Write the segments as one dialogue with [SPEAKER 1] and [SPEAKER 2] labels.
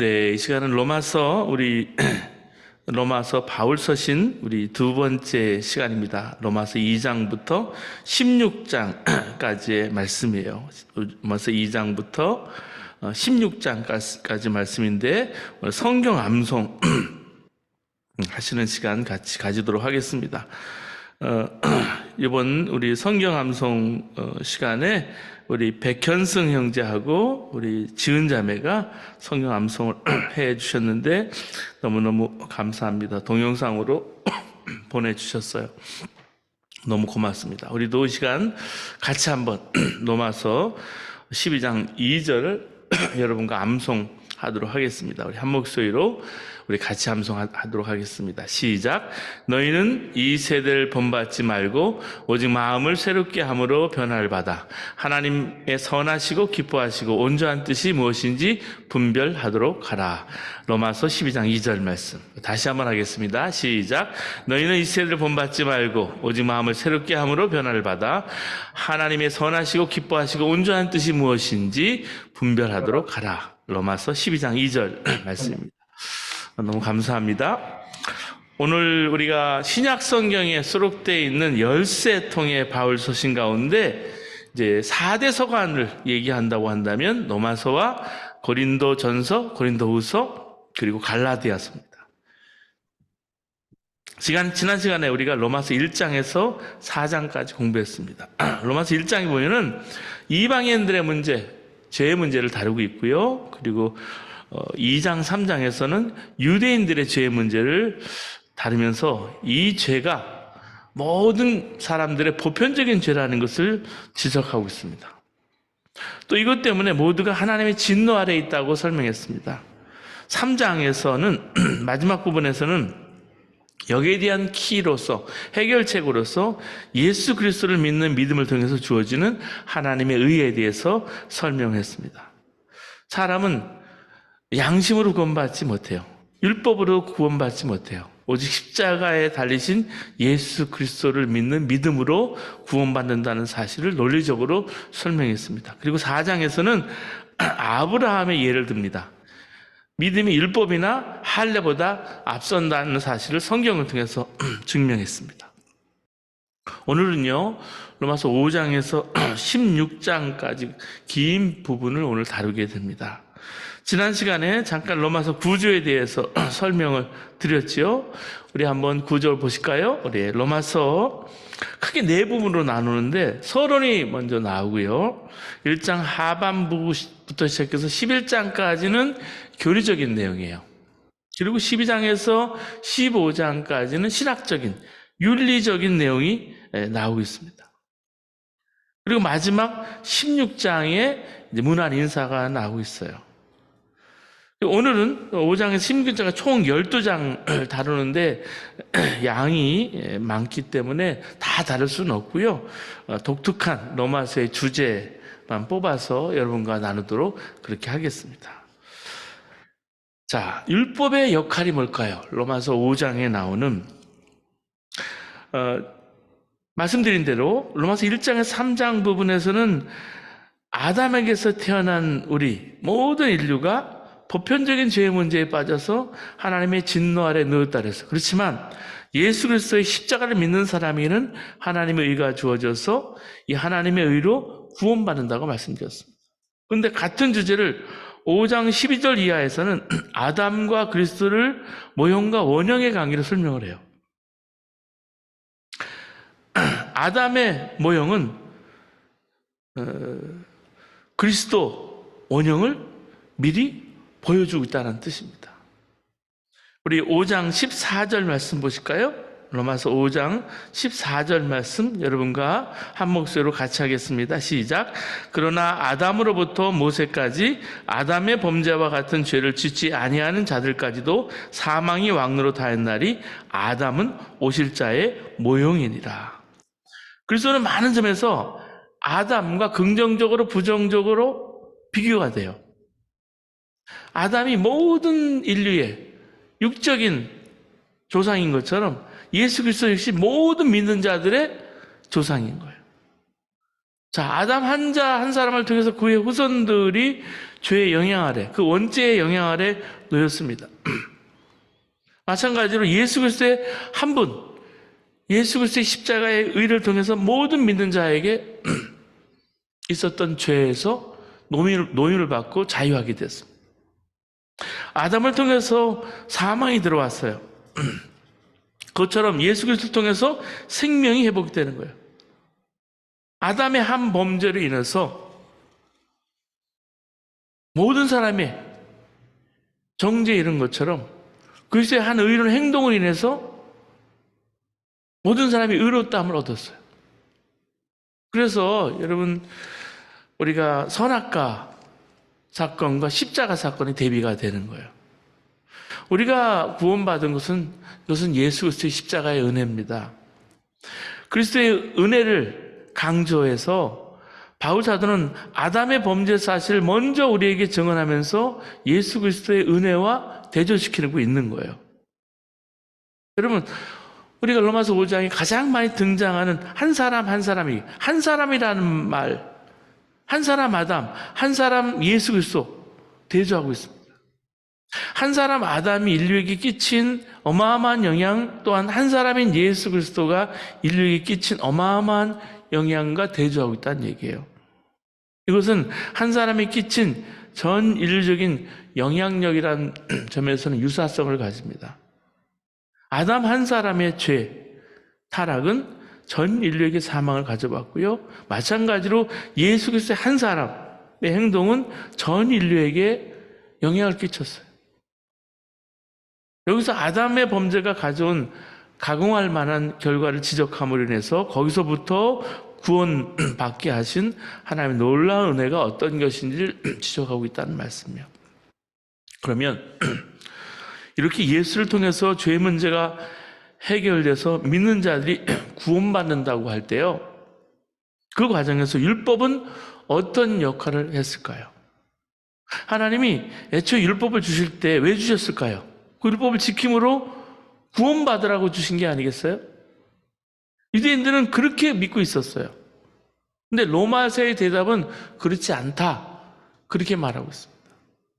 [SPEAKER 1] 네, 이 시간은 로마서 바울 서신 우리 두 번째 시간입니다. 로마서 2장부터 16장까지의 말씀이에요. 로마서 2장부터 16장까지 말씀인데 오늘 성경 암송 하시는 시간 같이 가지도록 하겠습니다. 이번 우리 성경 암송 시간에 우리 백현승 형제하고 우리 지은 자매가 성경 암송을 해 주셨는데 너무너무 감사합니다. 동영상으로 보내주셨어요. 너무 고맙습니다. 우리도 이 시간 같이 한번 로마서 12장 2절을 여러분과 암송하도록 하겠습니다. 우리 한 목소리로 우리 같이 암송하도록 하겠습니다. 시작. 너희는 이 세대를 본받지 말고 오직 마음을 새롭게 함으로 변화를 받아 하나님의 선하시고 기뻐하시고 온전한 뜻이 무엇인지 분별하도록 하라. 로마서 12장 2절 말씀 다시 한번 하겠습니다. 시작. 너희는 이 세대를 본받지 말고 오직 마음을 새롭게 함으로 변화를 받아 하나님의 선하시고 기뻐하시고 온전한 뜻이 무엇인지 분별하도록 하라. 로마서 12장 2절 말씀입니다. 너무 감사합니다. 오늘 우리가 신약 성경에 수록되어 있는 13통의 바울 서신 가운데 이제 4대 서간을 얘기한다고 한다면 로마서와 고린도전서, 고린도후서, 그리고 갈라디아서입니다. 지난 시간에 우리가 로마서 1장에서 4장까지 공부했습니다. 로마서 1장에 보면은 이방인들의 문제, 죄의 문제를 다루고 있고요. 그리고 2장, 3장에서는 유대인들의 죄의 문제를 다루면서 이 죄가 모든 사람들의 보편적인 죄라는 것을 지적하고 있습니다. 또 이것 때문에 모두가 하나님의 진노 아래에 있다고 설명했습니다. 3장에서는 마지막 부분에서는 여기에 대한 키로서 해결책으로서 예수 그리스도를 믿는 믿음을 통해서 주어지는 하나님의 의에 대해서 설명했습니다. 사람은 양심으로 구원받지 못해요. 율법으로 구원받지 못해요. 오직 십자가에 달리신 예수 그리스도를 믿는 믿음으로 구원받는다는 사실을 논리적으로 설명했습니다. 그리고 4장에서는 아브라함의 예를 듭니다. 믿음이 율법이나 할례보다 앞선다는 사실을 성경을 통해서 증명했습니다. 오늘은요, 로마서 5장에서 16장까지 긴 부분을 오늘 다루게 됩니다. 지난 시간에 잠깐 로마서 구조에 대해서 설명을 드렸지요. 우리 한번 구조를 보실까요? 우리 로마서 크게 네 부분으로 나누는데 서론이 먼저 나오고요. 1장 하반부부터 시작해서 11장까지는 교리적인 내용이에요. 그리고 12장에서 15장까지는 신학적인, 윤리적인 내용이 나오고 있습니다. 그리고 마지막 16장에 문안 인사가 나오고 있어요. 오늘은 5장에서 16장가 총 12장을 다루는데 양이 많기 때문에 다 다룰 수는 없고요. 독특한 로마서의 주제만 뽑아서 여러분과 나누도록 그렇게 하겠습니다. 자, 율법의 역할이 뭘까요? 로마서 5장에 나오는 말씀드린 대로 로마서 1장에서 3장 부분에서는 아담에게서 태어난 우리 모든 인류가 보편적인 죄의 문제에 빠져서 하나님의 진노 아래 누웠다 그랬어요. 그렇지만 예수 그리스도의 십자가를 믿는 사람에게는 하나님의 의가 주어져서 이 하나님의 의로 구원받는다고 말씀드렸습니다. 그런데 같은 주제를 5장 12절 이하에서는 아담과 그리스도를 모형과 원형의 관계로 설명을 해요. 아담의 모형은 그리스도 원형을 미리 보여주고 있다는 뜻입니다. 우리 5장 14절 말씀 보실까요? 로마서 5장 14절 말씀 여러분과 한 목소리로 같이 하겠습니다. 시작. 그러나 아담으로부터 모세까지 아담의 범죄와 같은 죄를 짓지 아니하는 자들까지도 사망이 왕노로 다한 날이 아담은 오실 자의 모형이니라. 그리스도는 많은 점에서 아담과 긍정적으로 부정적으로 비교가 돼요. 아담이 모든 인류의 육적인 조상인 것처럼 예수 그리스도 역시 모든 믿는 자들의 조상인 거예요. 자, 아담 한 사람을 통해서 그의 후손들이 죄의 영향 아래, 그 원죄의 영향 아래 놓였습니다. 마찬가지로 예수 그리스도의 한 분, 예수 그리스도의 십자가의 의를 통해서 모든 믿는 자에게 있었던 죄에서 노임을 받고 자유하게 됐습니다. 아담을 통해서 사망이 들어왔어요. 그것처럼 예수 그리스도를 통해서 생명이 회복되는 거예요. 아담의 한 범죄로 인해서 모든 사람이 정죄에 이른 것처럼 그리스도의 한 의로운 행동을 인해서 모든 사람이 의롭다함을 얻었어요. 그래서 여러분, 우리가 선악과 사건과 십자가 사건이 대비가 되는 거예요. 우리가 구원받은 것은 이것은 예수 그리스도의 십자가의 은혜입니다. 그리스도의 은혜를 강조해서 바울 사도는 아담의 범죄 사실을 먼저 우리에게 증언하면서 예수 그리스도의 은혜와 대조시키고 있는 거예요. 여러분, 우리가 로마서 5장에 가장 많이 등장하는 한 사람 한 사람이, 한 사람이라는 말, 한 사람 아담, 한 사람 예수 그리스도 대조하고 있습니다. 한 사람 아담이 인류에게 끼친 어마어마한 영향, 또한 한 사람인 예수 그리스도가 인류에게 끼친 어마어마한 영향과 대조하고 있다는 얘기예요. 이것은 한 사람이 끼친 전 인류적인 영향력이라는 점에서는 유사성을 가집니다. 아담 한 사람의 죄, 타락은 전 인류에게 사망을 가져왔고요. 마찬가지로 예수 그리스도의 한 사람의 행동은 전 인류에게 영향을 끼쳤어요. 여기서 아담의 범죄가 가져온 가공할 만한 결과를 지적함으로 인해서 거기서부터 구원받게 하신 하나님의 놀라운 은혜가 어떤 것인지를 지적하고 있다는 말씀이에요. 그러면 이렇게 예수를 통해서 죄 문제가 해결돼서 믿는 자들이 구원받는다고 할 때요, 그 과정에서 율법은 어떤 역할을 했을까요? 하나님이 애초에 율법을 주실 때 왜 주셨을까요? 그 율법을 지킴으로 구원받으라고 주신 게 아니겠어요? 유대인들은 그렇게 믿고 있었어요. 근데 로마서의 대답은 그렇지 않다, 그렇게 말하고 있습니다.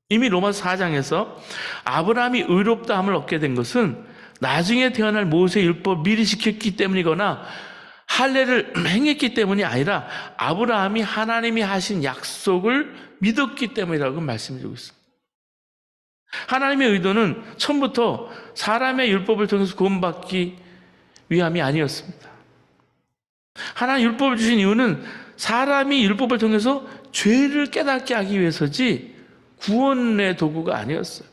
[SPEAKER 1] 이미 로마서 4장에서 아브라함이 의롭다함을 얻게 된 것은 나중에 태어날 모세의 율법을 미리 지켰기 때문이거나 할례를 행했기 때문이 아니라 아브라함이 하나님이 하신 약속을 믿었기 때문이라고 말씀해 주고 있습니다. 하나님의 의도는 처음부터 사람의 율법을 통해서 구원받기 위함이 아니었습니다. 하나님 율법을 주신 이유는 사람이 율법을 통해서 죄를 깨닫게 하기 위해서지 구원의 도구가 아니었어요.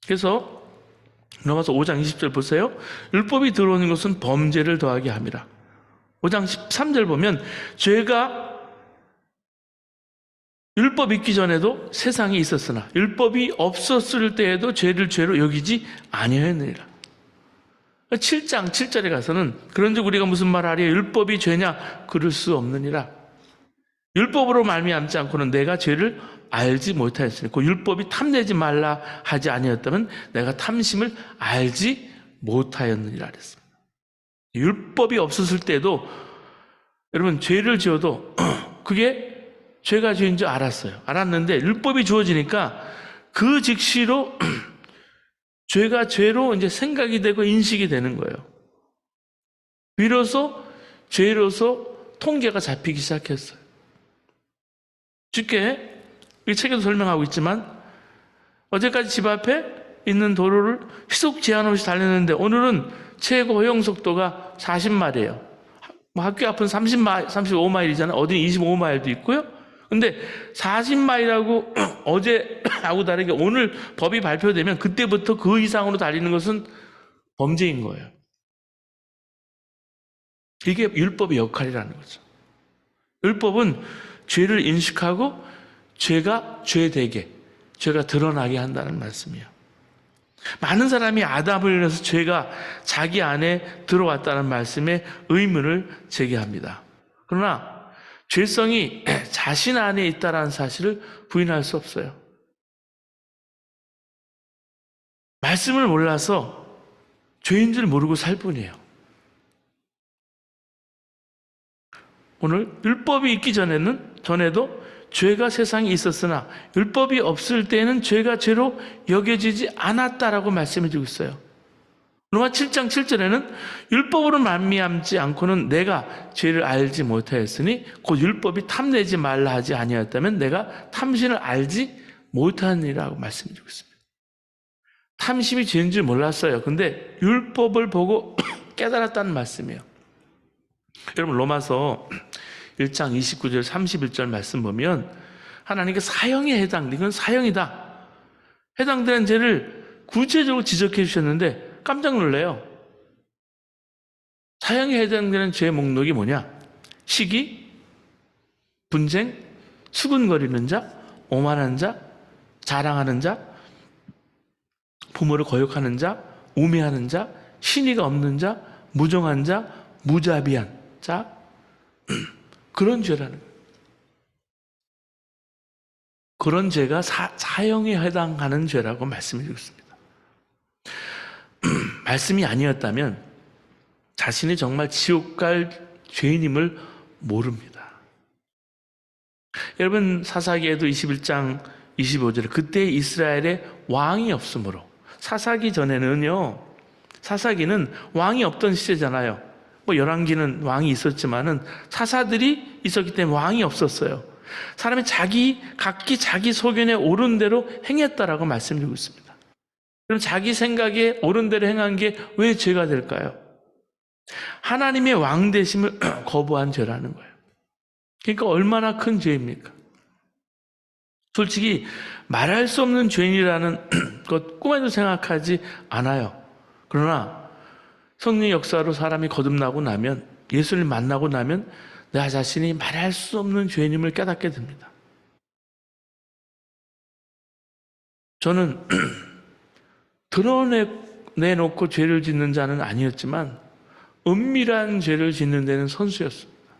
[SPEAKER 1] 그래서 로마서 5장 20절 보세요. 율법이 들어오는 것은 범죄를 더하게 함이라. 5장 13절 보면 죄가 율법 있기 전에도 세상에 있었으나 율법이 없었을 때에도 죄를 죄로 여기지 아니하였느니라. 7장 7절에 가서는 그런즉 우리가 무슨 말하리요? 율법이 죄냐? 그럴 수 없느니라. 율법으로 말미암지 않고는 내가 죄를 알지 못하였으니 그 율법이 탐내지 말라 하지 아니었다면 내가 탐심을 알지 못하였느니라 그랬습니다. 율법이 없었을 때도 여러분 죄를 지어도 그게 죄가 죄인 줄 알았는데 율법이 주어지니까 그 즉시로 죄가 죄로 이제 생각이 되고 인식이 되는 거예요. 비로소 죄로서 통계가 잡히기 시작했어요. 쉽게 이 책에도 설명하고 있지만 어제까지 집 앞에 있는 도로를 휘속 제한 없이 달렸는데 오늘은 최고 허용 속도가 40마일이에요. 학교 앞은 35마일이잖아요. 어디는 25마일도 있고요. 근데 40마일하고 어제하고 다르게 오늘 법이 발표되면 그때부터 그 이상으로 달리는 것은 범죄인 거예요. 이게 율법의 역할이라는 거죠. 율법은 죄를 인식하고 죄가 죄되게, 죄가 드러나게 한다는 말씀이에요. 많은 사람이 아담을 인해서 죄가 자기 안에 들어왔다는 말씀에 의문을 제기합니다. 그러나 죄성이 자신 안에 있다는 사실을 부인할 수 없어요. 말씀을 몰라서 죄인 줄 모르고 살 뿐이에요. 오늘 율법이 있기 전에도 죄가 세상에 있었으나 율법이 없을 때에는 죄가 죄로 여겨지지 않았다라고 말씀해 주고 있어요. 로마 7장 7절에는 율법으로 말미암지 않고는 내가 죄를 알지 못하였으니 곧 율법이 탐내지 말라 하지 아니하였다면 내가 탐심을 알지 못하니라고 말씀해 주고 있습니다. 탐심이 죄인 줄 몰랐어요. 근데 율법을 보고 깨달았다는 말씀이에요. 여러분 로마서 1장 29절 31절 말씀 보면 하나님께 사형에 이건 사형이다. 해당되는 죄를 구체적으로 지적해 주셨는데 깜짝 놀래요. 사형에 해당되는 죄의 목록이 뭐냐? 시기, 분쟁, 수군거리는 자, 오만한 자, 자랑하는 자, 부모를 거역하는 자, 우매하는 자, 신의가 없는 자, 무정한 자, 무자비한 자, 그런 죄라는 거예요. 그런 죄가 사형에 해당하는 죄라고 말씀해 주셨습니다. 말씀이 아니었다면 자신이 정말 지옥 갈 죄인임을 모릅니다. 여러분 사사기에도 21장 25절에 그때 이스라엘에 왕이 없으므로, 사사기 전에는요, 사사기는 왕이 없던 시대잖아요. 뭐 열왕기는 왕이 있었지만은 사사들이 있었기 때문에 왕이 없었어요. 사람이 각기 자기 소견에 옳은 대로 행했다라고 말씀드리고 있습니다. 그럼 자기 생각에 옳은 대로 행한 게 왜 죄가 될까요? 하나님의 왕 되심을 거부한 죄라는 거예요. 그러니까 얼마나 큰 죄입니까? 솔직히 말할 수 없는 죄인이라는 것 꿈에도 생각하지 않아요. 그러나 성령의 역사로 사람이 거듭나고 나면, 예수를 만나고 나면 나 자신이 말할 수 없는 죄인임을 깨닫게 됩니다. 저는 드러내놓고 죄를 짓는 자는 아니었지만 은밀한 죄를 짓는 데는 선수였습니다.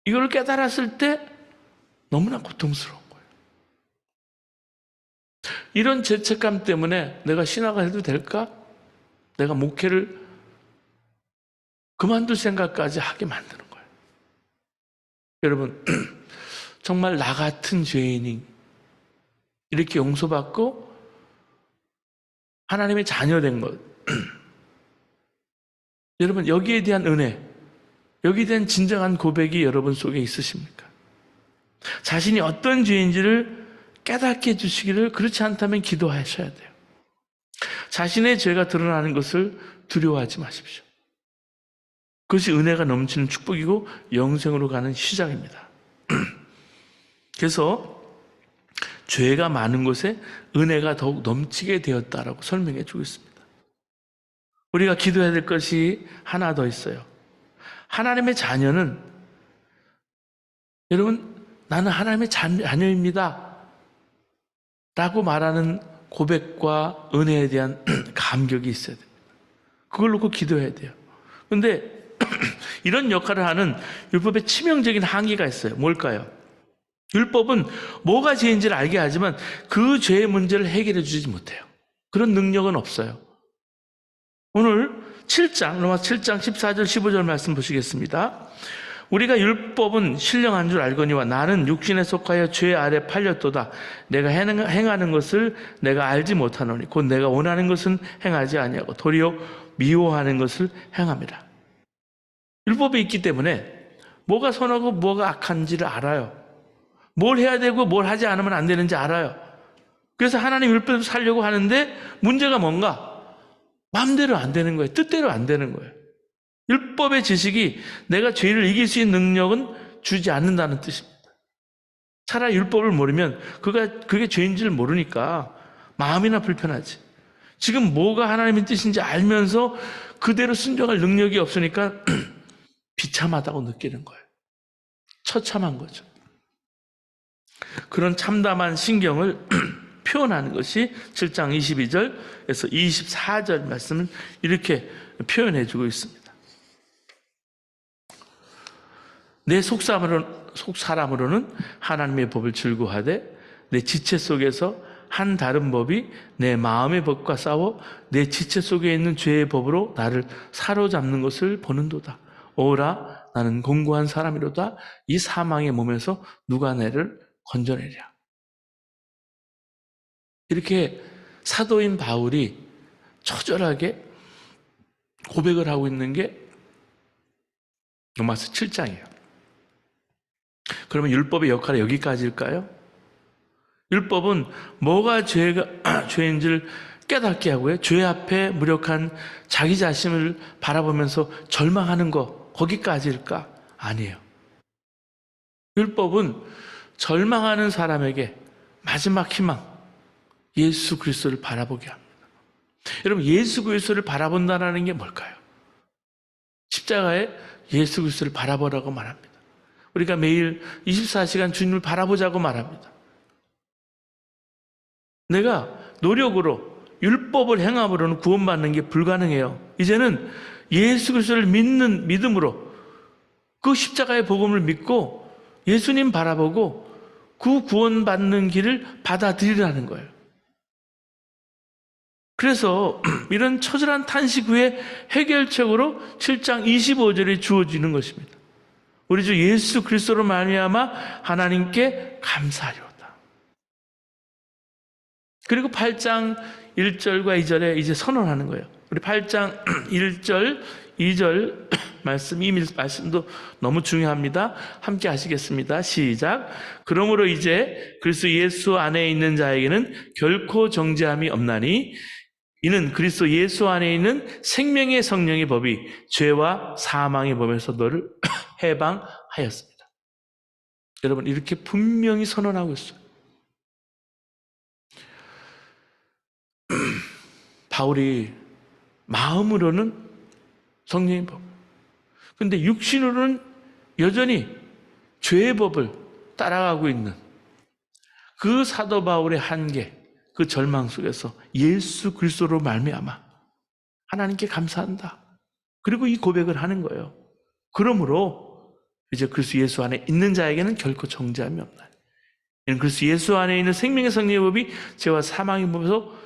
[SPEAKER 1] 이걸 깨달았을 때 너무나 고통스러운 거예요. 이런 죄책감 때문에 내가 신학을 해도 될까? 내가 목회를 그만둘 생각까지 하게 만드는 거예요. 여러분, 정말 나 같은 죄인이 이렇게 용서받고 하나님의 자녀된 것, 여러분 여기에 대한 은혜, 여기에 대한 진정한 고백이 여러분 속에 있으십니까? 자신이 어떤 죄인지를 깨닫게 해주시기를, 그렇지 않다면 기도하셔야 돼요. 자신의 죄가 드러나는 것을 두려워하지 마십시오. 그것이 은혜가 넘치는 축복이고 영생으로 가는 시작입니다. 그래서 죄가 많은 곳에 은혜가 더욱 넘치게 되었다라고 설명해 주고 있습니다. 우리가 기도해야 될 것이 하나 더 있어요. 하나님의 자녀는, 여러분, 나는 하나님의 자녀입니다 라고 말하는 고백과 은혜에 대한 감격이 있어야 됩니다. 그걸 놓고 기도해야 돼요. 그런데 이런 역할을 하는 율법의 치명적인 한계가 있어요. 뭘까요? 율법은 뭐가 죄인지를 알게 하지만 그 죄의 문제를 해결해 주지 못해요. 그런 능력은 없어요. 오늘 로마 7장 14절 15절 말씀 보시겠습니다. 우리가 율법은 신령한 줄 알거니와 나는 육신에 속하여 죄 아래 팔렸도다. 내가 행하는 것을 내가 알지 못하노니 곧 내가 원하는 것은 행하지 아니하고 도리어 미워하는 것을 행함이라. 율법이 있기 때문에 뭐가 선하고 뭐가 악한지를 알아요. 뭘 해야 되고 뭘 하지 않으면 안 되는지 알아요. 그래서 하나님 율법을 살려고 하는데 문제가 뭔가? 마음대로 안 되는 거예요. 뜻대로 안 되는 거예요. 율법의 지식이 내가 죄를 이길 수 있는 능력은 주지 않는다는 뜻입니다. 차라리 율법을 모르면 그게 죄인지를 모르니까 마음이나 불편하지. 지금 뭐가 하나님의 뜻인지 알면서 그대로 순종할 능력이 없으니까 비참하다고 느끼는 거예요. 처참한 거죠. 그런 참담한 신경을 표현하는 것이 7장 22절에서 24절 말씀은 이렇게 표현해 주고 있습니다. 내 속사람으로는 하나님의 법을 즐거워하되 내 지체 속에서 한 다른 법이 내 마음의 법과 싸워 내 지체 속에 있는 죄의 법으로 나를 사로잡는 것을 보는도다. 오라 나는 공고한 사람이로다. 이 사망의 몸에서 누가 나를 건져내랴. 이렇게 사도인 바울이 처절하게 고백을 하고 있는 게 로마서 7장이에요. 그러면 율법의 역할이 여기까지일까요? 율법은 뭐가 죄인지를 깨닫게 하고요. 죄 앞에 무력한 자기 자신을 바라보면서 절망하는 거, 거기까지일까? 아니에요. 율법은 절망하는 사람에게 마지막 희망, 예수 그리스도를 바라보게 합니다. 여러분, 예수 그리스도를 바라본다는 게 뭘까요? 십자가에 예수 그리스도를 바라보라고 말합니다. 우리가 매일 24시간 주님을 바라보자고 말합니다. 내가 노력으로 율법을 행함으로는 구원받는 게 불가능해요. 이제는 예수 그리스도를 믿는 믿음으로 그 십자가의 복음을 믿고 예수님 바라보고 그 구원받는 길을 받아들이라는 거예요. 그래서 이런 처절한 탄식 후에 해결책으로 7장 25절에 주어지는 것입니다. 우리 주 예수 그리스도로 말미암아 하나님께 감사하리로다. 그리고 8장 1절과 2절에 이제 선언하는 거예요. 우리 8장 1절, 2절 말씀, 이 말씀도 너무 중요합니다. 함께 하시겠습니다. 시작. 그러므로 이제 그리스도 예수 안에 있는 자에게는 결코 정죄함이 없나니 이는 그리스도 예수 안에 있는 생명의 성령의 법이 죄와 사망의 법에서 너를 해방하였습니다. 여러분, 이렇게 분명히 선언하고 있어요. 바울이 마음으로는 성령의 법, 근데 육신으로는 여전히 죄의 법을 따라가고 있는 그 사도 바울의 한계, 그 절망 속에서 예수 그리스도로 말미암아 하나님께 감사한다. 그리고 이 고백을 하는 거예요. 그러므로 이제 그리스도 예수 안에 있는 자에게는 결코 정죄함이 없나니 이는 그리스도 예수 안에 있는 생명의 성령의 법이 죄와 사망의 법에서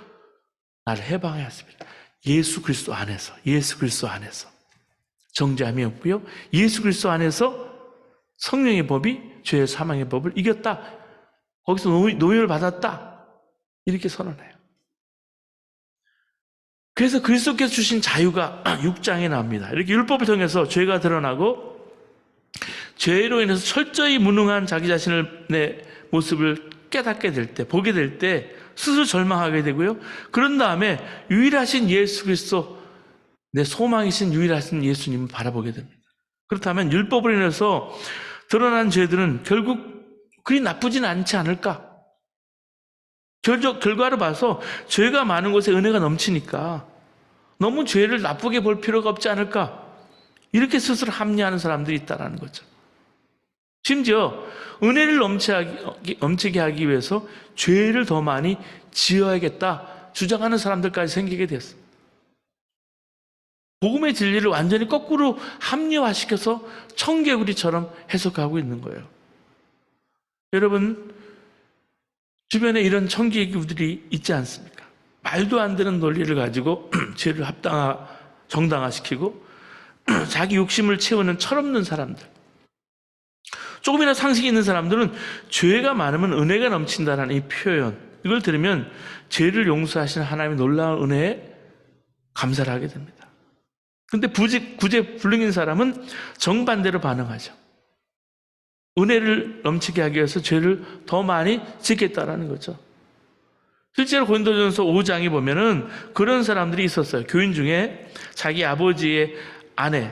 [SPEAKER 1] 나를 해방하였습니다. 예수 그리스도 안에서, 예수 그리스도 안에서 정죄함이 없고요. 예수 그리스도 안에서 성령의 법이 죄의 사망의 법을 이겼다. 거기서 노임을 받았다. 이렇게 선언해요. 그래서 그리스도께서 주신 자유가 6장에 나옵니다. 이렇게 율법을 통해서 죄가 드러나고 죄로 인해서 철저히 무능한 자기 자신을 내 모습을 깨닫게 될 때, 보게 될 때 스스로 절망하게 되고요. 그런 다음에 유일하신 예수 그리스도, 내 소망이신 유일하신 예수님을 바라보게 됩니다. 그렇다면 율법으로 인해서 드러난 죄들은 결국 그리 나쁘진 않지 않을까? 결과를 봐서 죄가 많은 곳에 은혜가 넘치니까 너무 죄를 나쁘게 볼 필요가 없지 않을까? 이렇게 스스로 합리하는 사람들이 있다는 거죠. 심지어 은혜를 넘치게 하기 위해서 죄를 더 많이 지어야겠다 주장하는 사람들까지 생기게 됐어요. 복음의 진리를 완전히 거꾸로 합리화시켜서 청개구리처럼 해석하고 있는 거예요. 여러분, 주변에 이런 청개구리들이 있지 않습니까? 말도 안 되는 논리를 가지고 죄를 정당화시키고 자기 욕심을 채우는 철없는 사람들. 조금이나 상식이 있는 사람들은 죄가 많으면 은혜가 넘친다는 이 표현, 이걸 들으면 죄를 용서하시는 하나님의 놀라운 은혜에 감사를 하게 됩니다. 그런데 구제불능인 사람은 정반대로 반응하죠. 은혜를 넘치게 하기 위해서 죄를 더 많이 짓겠다라는 거죠. 실제로 고린도전서 5장에 보면은 그런 사람들이 있었어요. 교인 중에 자기 아버지의 아내,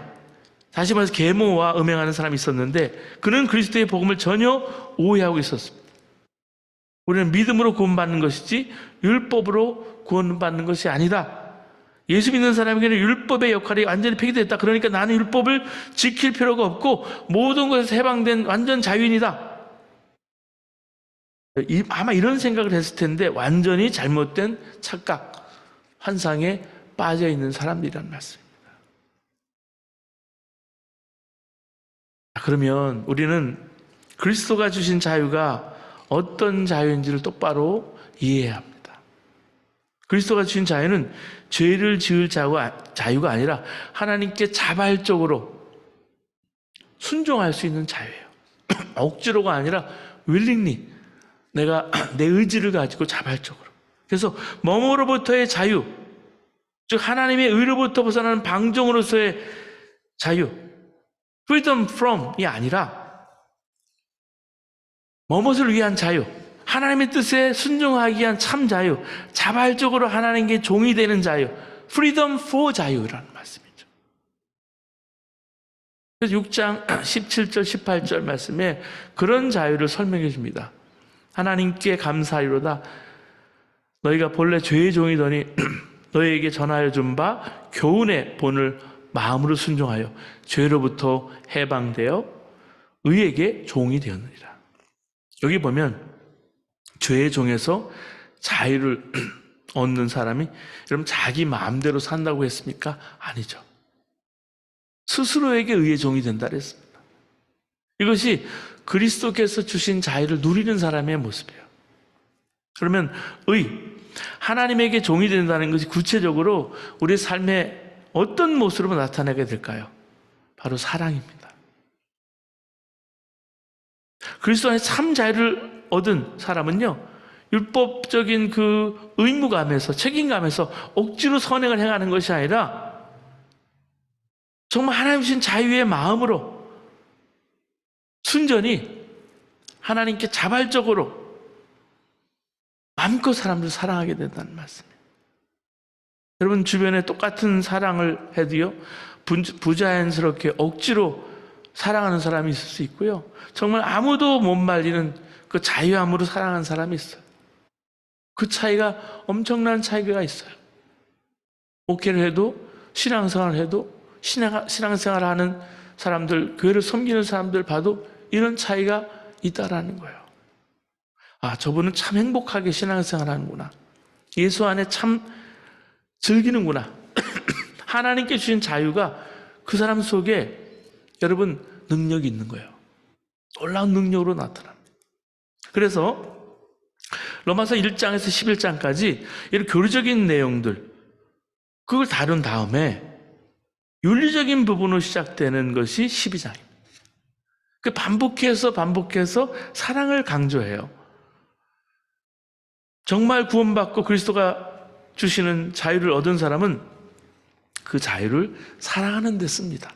[SPEAKER 1] 다시 말해서 계모와 음행하는 사람이 있었는데 그는 그리스도의 복음을 전혀 오해하고 있었습니다. 우리는 믿음으로 구원받는 것이지 율법으로 구원받는 것이 아니다. 예수 믿는 사람에게는 율법의 역할이 완전히 폐기됐다. 그러니까 나는 율법을 지킬 필요가 없고 모든 것에서 해방된 완전 자유인이다. 아마 이런 생각을 했을 텐데 완전히 잘못된 착각, 환상에 빠져 있는 사람들이란 말씀입니다. 그러면 우리는 그리스도가 주신 자유가 어떤 자유인지를 똑바로 이해해야 합니다. 그리스도가 주신 자유는 죄를 지을 자유가 아니라 하나님께 자발적으로 순종할 수 있는 자유예요. 억지로가 아니라 willingly, 내가 내 의지를 가지고 자발적으로. 그래서 몸으로부터의 자유, 즉 하나님의 의로부터 벗어나는 방종으로서의 자유, freedom from이 아니라 무엇을 위한 자유, 하나님의 뜻에 순종하기 위한 참 자유, 자발적으로 하나님께 종이 되는 자유, freedom for 자유라는 말씀이죠. 그래서 6장 17절 18절 말씀에 그런 자유를 설명해 줍니다. 하나님께 감사하리로다. 너희가 본래 죄의 종이더니 너희에게 전하여 준 바 교훈의 본을 마음으로 순종하여 죄로부터 해방되어 의에게 종이 되었느니라. 여기 보면 죄의 종에서 자유를 얻는 사람이 여러분 자기 마음대로 산다고 했습니까? 아니죠. 스스로에게 의의 종이 된다 그랬습니다. 이것이 그리스도께서 주신 자유를 누리는 사람의 모습이에요. 그러면 하나님에게 종이 된다는 것이 구체적으로 우리 삶의 어떤 모습으로 나타나게 될까요? 바로 사랑입니다. 그리스도 안에 참 자유를 얻은 사람은요, 율법적인 그 의무감에서, 책임감에서 억지로 선행을 행하는 것이 아니라 정말 하나님 주신 자유의 마음으로 순전히 하나님께 자발적으로 마음껏 사람들을 사랑하게 된다는 말씀이에요. 여러분 주변에 똑같은 사랑을 해도요, 부자연스럽게 억지로 사랑하는 사람이 있을 수 있고요, 정말 아무도 못 말리는 그 자유함으로 사랑하는 사람이 있어요. 그 차이가 엄청난 차이가 있어요. 목회를 해도, 신앙생활을 해도, 신앙생활을 하는 사람들, 교회를 섬기는 사람들 봐도 이런 차이가 있다라는 거예요. 아, 저분은 참 행복하게 신앙생활 하는구나. 예수 안에 참 즐기는구나. 하나님께 주신 자유가 그 사람 속에 여러분 능력이 있는 거예요. 놀라운 능력으로 나타납니다. 그래서 로마서 1장에서 11장까지 이런 교리적인 내용들, 그걸 다룬 다음에 윤리적인 부분으로 시작되는 것이 12장입니다. 그 반복해서 사랑을 강조해요. 정말 구원받고 그리스도가 주시는 자유를 얻은 사람은 그 자유를 사랑하는 데 씁니다.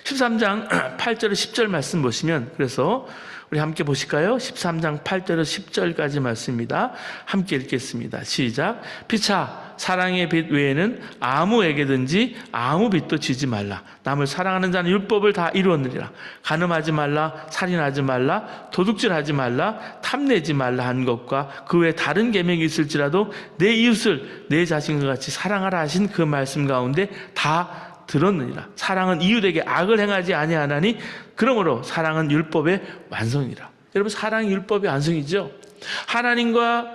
[SPEAKER 1] 13장 8절에 10절 말씀 보시면, 그래서 우리 함께 보실까요? 13장 8절에 10절까지 말씀입니다. 함께 읽겠습니다. 시작. 피차 사랑의 빚 외에는 아무에게든지 아무 빚도 지지 말라. 남을 사랑하는 자는 율법을 다 이루었느니라. 간음하지 말라, 살인하지 말라, 도둑질하지 말라, 탐내지 말라 한 것과 그 외에 다른 계명이 있을지라도 내 이웃을 내 자신과 같이 사랑하라 하신 그 말씀 가운데 다 들었느니라. 사랑은 이웃에게 악을 행하지 아니하나니 그러므로 사랑은 율법의 완성이라. 여러분, 사랑이 율법의 완성이죠. 하나님과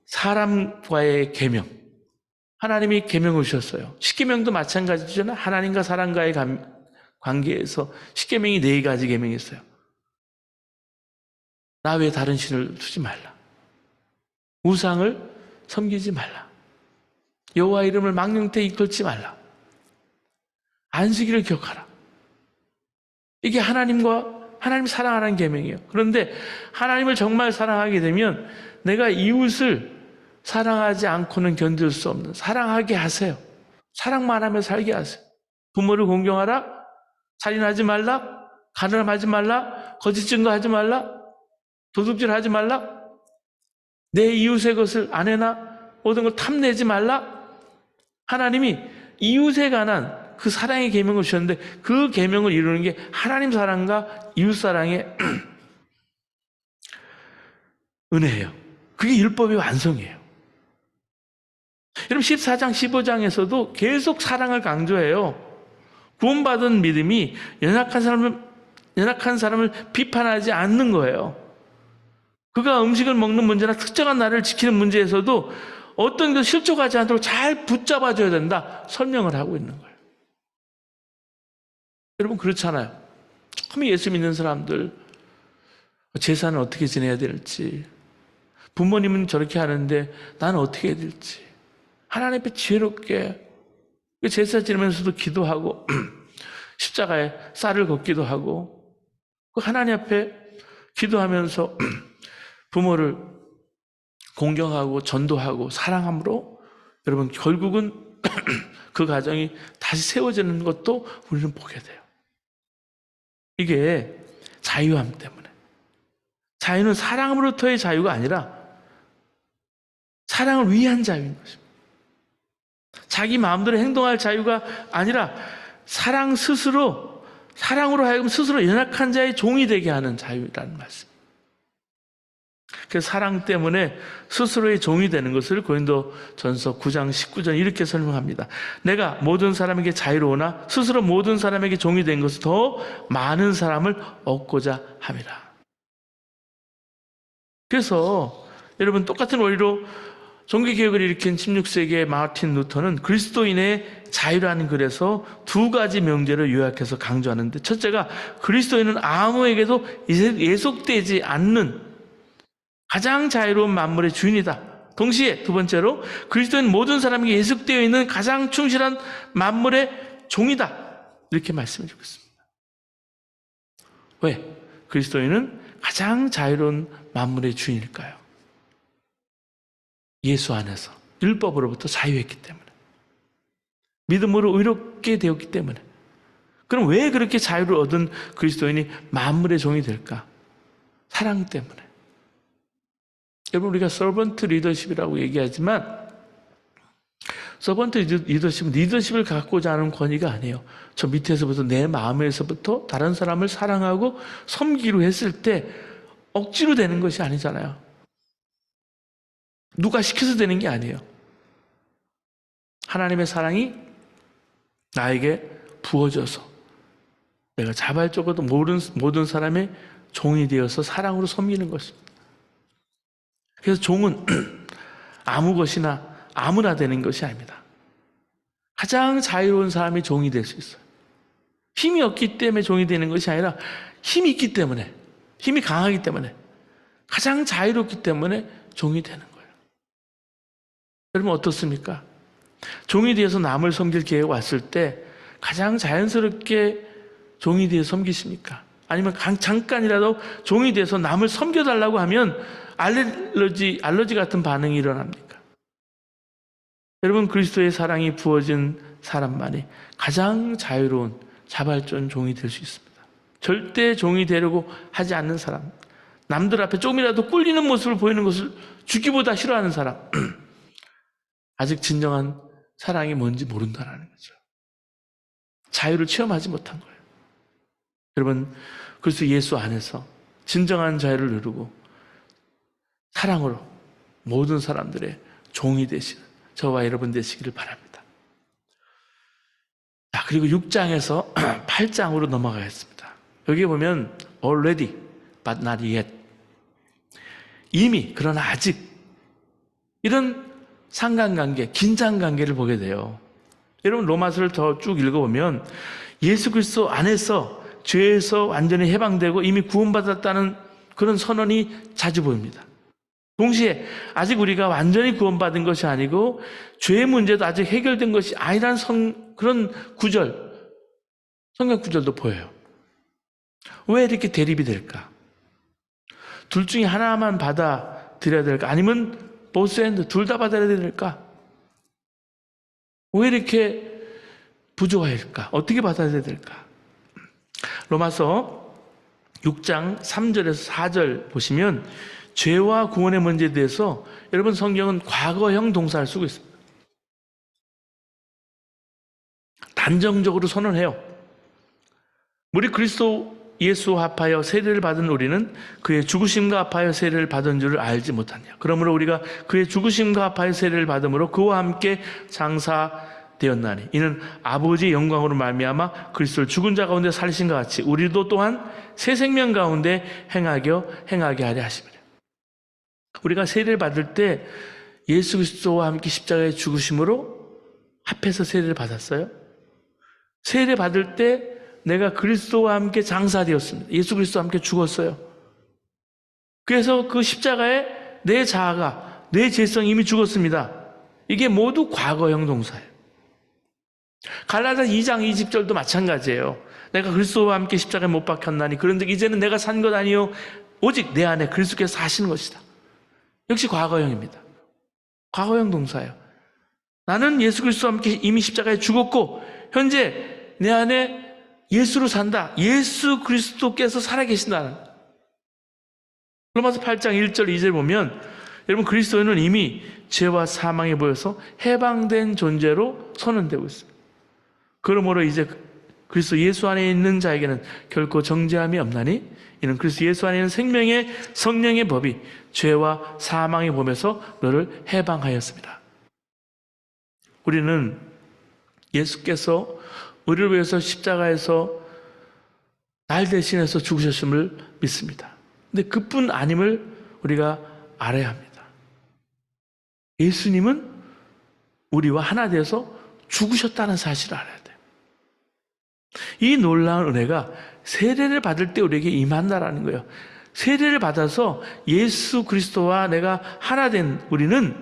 [SPEAKER 1] 사람과의 계명, 하나님이 계명을 주셨어요. 십계명도 마찬가지잖아요. 하나님과 사람과의 관계에서 십계명이 4가지 계명이 있어요. 나 외에 다른 신을 두지 말라, 우상을 섬기지 말라, 여호와 이름을 망령되이 이끌지 말라, 안식일을 기억하라. 이게 하나님 사랑하라는 계명이에요. 그런데 하나님을 정말 사랑하게 되면 내가 이웃을 사랑하지 않고는 견딜 수 없는, 사랑하게 하세요. 사랑만 하며 살게 하세요. 부모를 공경하라, 살인하지 말라, 간음하지 말라, 거짓 증거하지 말라, 도둑질하지 말라, 내 이웃의 것을 아내나 모든 걸 탐내지 말라. 하나님이 이웃에 관한 그 사랑의 계명을 주셨는데 그 계명을 이루는 게 하나님 사랑과 이웃 사랑의 은혜예요. 그게 율법의 완성이에요. 여러분 14장 15장에서도 계속 사랑을 강조해요. 구원받은 믿음이 연약한 사람을 비판하지 않는 거예요. 그가 음식을 먹는 문제나 특정한 날을 지키는 문제에서도 어떤 게 실족하지 않도록 잘 붙잡아줘야 된다 설명을 하고 있는 거예요. 여러분 그렇잖아요. 처음에 예수 믿는 사람들 제사는 어떻게 지내야 될지, 부모님은 저렇게 하는데 나는 어떻게 해야 될지, 하나님 앞에 지혜롭게 제사 지내면서도 기도하고 십자가에 쌀을 걷기도 하고 그 하나님 앞에 기도하면서 부모를 공경하고 전도하고 사랑함으로 여러분 결국은 그 가정이 다시 세워지는 것도 우리는 보게 돼요. 이게 자유함 때문에. 자유는 사랑으로부터의 자유가 아니라 사랑을 위한 자유인 것입니다. 자기 마음대로 행동할 자유가 아니라 사랑 스스로, 사랑으로 하여금 스스로 연약한 자의 종이 되게 하는 자유라는 말씀입니다. 그래서 사랑 때문에 스스로의 종이 되는 것을 고린도전서 9장 19절 이렇게 설명합니다. 내가 모든 사람에게 자유로우나 스스로 모든 사람에게 종이 된 것은 더 많은 사람을 얻고자 함이라. 그래서 여러분 똑같은 원리로 종교개혁을 일으킨 16세기의 마틴 루터는 그리스도인의 자유라는 글에서 두 가지 명제를 요약해서 강조하는데, 첫째가 그리스도인은 아무에게도 예속되지 않는 가장 자유로운 만물의 주인이다. 동시에 두 번째로 그리스도인 모든 사람에게 예속되어 있는 가장 충실한 만물의 종이다. 이렇게 말씀해 주고 있습니다. 왜? 그리스도인은 가장 자유로운 만물의 주인일까요? 예수 안에서 율법으로부터 자유했기 때문에, 믿음으로 의롭게 되었기 때문에. 그럼 왜 그렇게 자유를 얻은 그리스도인이 만물의 종이 될까? 사랑 때문에. 여러분, 우리가 서번트 리더십이라고 얘기하지만 서번트 리더십은 리더십을 갖고자 하는 권위가 아니에요. 저 밑에서부터 내 마음에서부터 다른 사람을 사랑하고 섬기기로 했을 때 억지로 되는 것이 아니잖아요. 누가 시켜서 되는 게 아니에요. 하나님의 사랑이 나에게 부어져서 내가 자발적으로 모든 사람의 종이 되어서 사랑으로 섬기는 것입니다. 그래서 종은 아무 것이나 아무나 되는 것이 아닙니다. 가장 자유로운 사람이 종이 될 수 있어요. 힘이 없기 때문에 종이 되는 것이 아니라 힘이 있기 때문에, 힘이 강하기 때문에, 가장 자유롭기 때문에 종이 되는 거예요. 여러분 어떻습니까? 종이 되어서 남을 섬길 기회가 왔을 때 가장 자연스럽게 종이 되어 섬기십니까? 아니면 잠깐이라도 종이 돼서 남을 섬겨달라고 하면 알러지 같은 반응이 일어납니까? 여러분, 그리스도의 사랑이 부어진 사람만이 가장 자유로운 자발적 종이 될 수 있습니다. 절대 종이 되려고 하지 않는 사람, 남들 앞에 조금이라도 꿀리는 모습을 보이는 것을 죽기보다 싫어하는 사람, 아직 진정한 사랑이 뭔지 모른다는 거죠. 자유를 체험하지 못한 거예요. 여러분, 그리스도 예수 안에서 진정한 자유를 누리고 사랑으로 모든 사람들의 종이 되시는 저와 여러분 되시기를 바랍니다. 자, 그리고 6장에서 8장으로 넘어가겠습니다. 여기 보면 already but not yet, 이미 그러나 아직, 이런 상관관계, 긴장관계를 보게 돼요. 여러분 로마서를 더 쭉 읽어보면 예수 그리스도 안에서 죄에서 완전히 해방되고 이미 구원받았다는 그런 선언이 자주 보입니다. 동시에 아직 우리가 완전히 구원받은 것이 아니고 죄의 문제도 아직 해결된 것이 아니라는 그런 구절, 성경 구절도 보여요. 왜 이렇게 대립이 될까? 둘 중에 하나만 받아들여야 될까? 아니면 보스 앤드 둘 다 받아들여야 될까? 왜 이렇게 부조화일까? 어떻게 받아들여야 될까? 로마서 6장 3절에서 4절 보시면 죄와 구원의 문제에 대해서 여러분 성경은 과거형 동사를 쓰고 있습니다. 단정적으로 선언해요. 우리 그리스도 예수와 합하여 세례를 받은 우리는 그의 죽으심과 합하여 세례를 받은 줄을 알지 못하냐. 그러므로 우리가 그의 죽으심과 합하여 세례를 받음으로 그와 함께 장사되었나니 이는 아버지의 영광으로 말미암아 그리스도를 죽은 자 가운데 살리신 것 같이 우리도 또한 새 생명 가운데 행하게 하려 하심이라. 우리가 세례를 받을 때 예수 그리스도와 함께 십자가에 죽으심으로 합해서 세례를 받았어요. 세례 받을 때 내가 그리스도와 함께 장사되었습니다. 예수 그리스도와 함께 죽었어요. 그래서 그 십자가에 내 자아가, 내 죄성이 이미 죽었습니다. 이게 모두 과거형 동사예요. 갈라디아서 2장 20절도 마찬가지예요. 내가 그리스도와 함께 십자가에 못 박혔나니 그런즉 이제는 내가 산 것 아니요 오직 내 안에 그리스도께서 사시는 것이다. 역시 과거형입니다. 과거형 동사예요. 나는 예수 그리스도와 함께 이미 십자가에 죽었고 현재 내 안에 예수로 산다. 예수 그리스도께서 살아계신다는. 로마서 8장 1절 2절 보면 여러분 그리스도인은 이미 죄와 사망에 보여서 해방된 존재로 선언되고 있습니다. 그러므로 이제 그리스도 예수 안에 있는 자에게는 결코 정죄함이 없나니 이는 그리스도 예수 안에 있는 생명의 성령의 법이 죄와 사망의 범에서 너를 해방하였습니다. 우리는 예수께서 우리를 위해서 십자가에서 날 대신해서 죽으셨음을 믿습니다. 근데 그뿐 아님을 우리가 알아야 합니다. 예수님은 우리와 하나 되어서 죽으셨다는 사실을 알아야 돼요. 이 놀라운 은혜가 세례를 받을 때 우리에게 임한다라는 거예요. 세례를 받아서 예수 그리스도와 내가 하나 된 우리는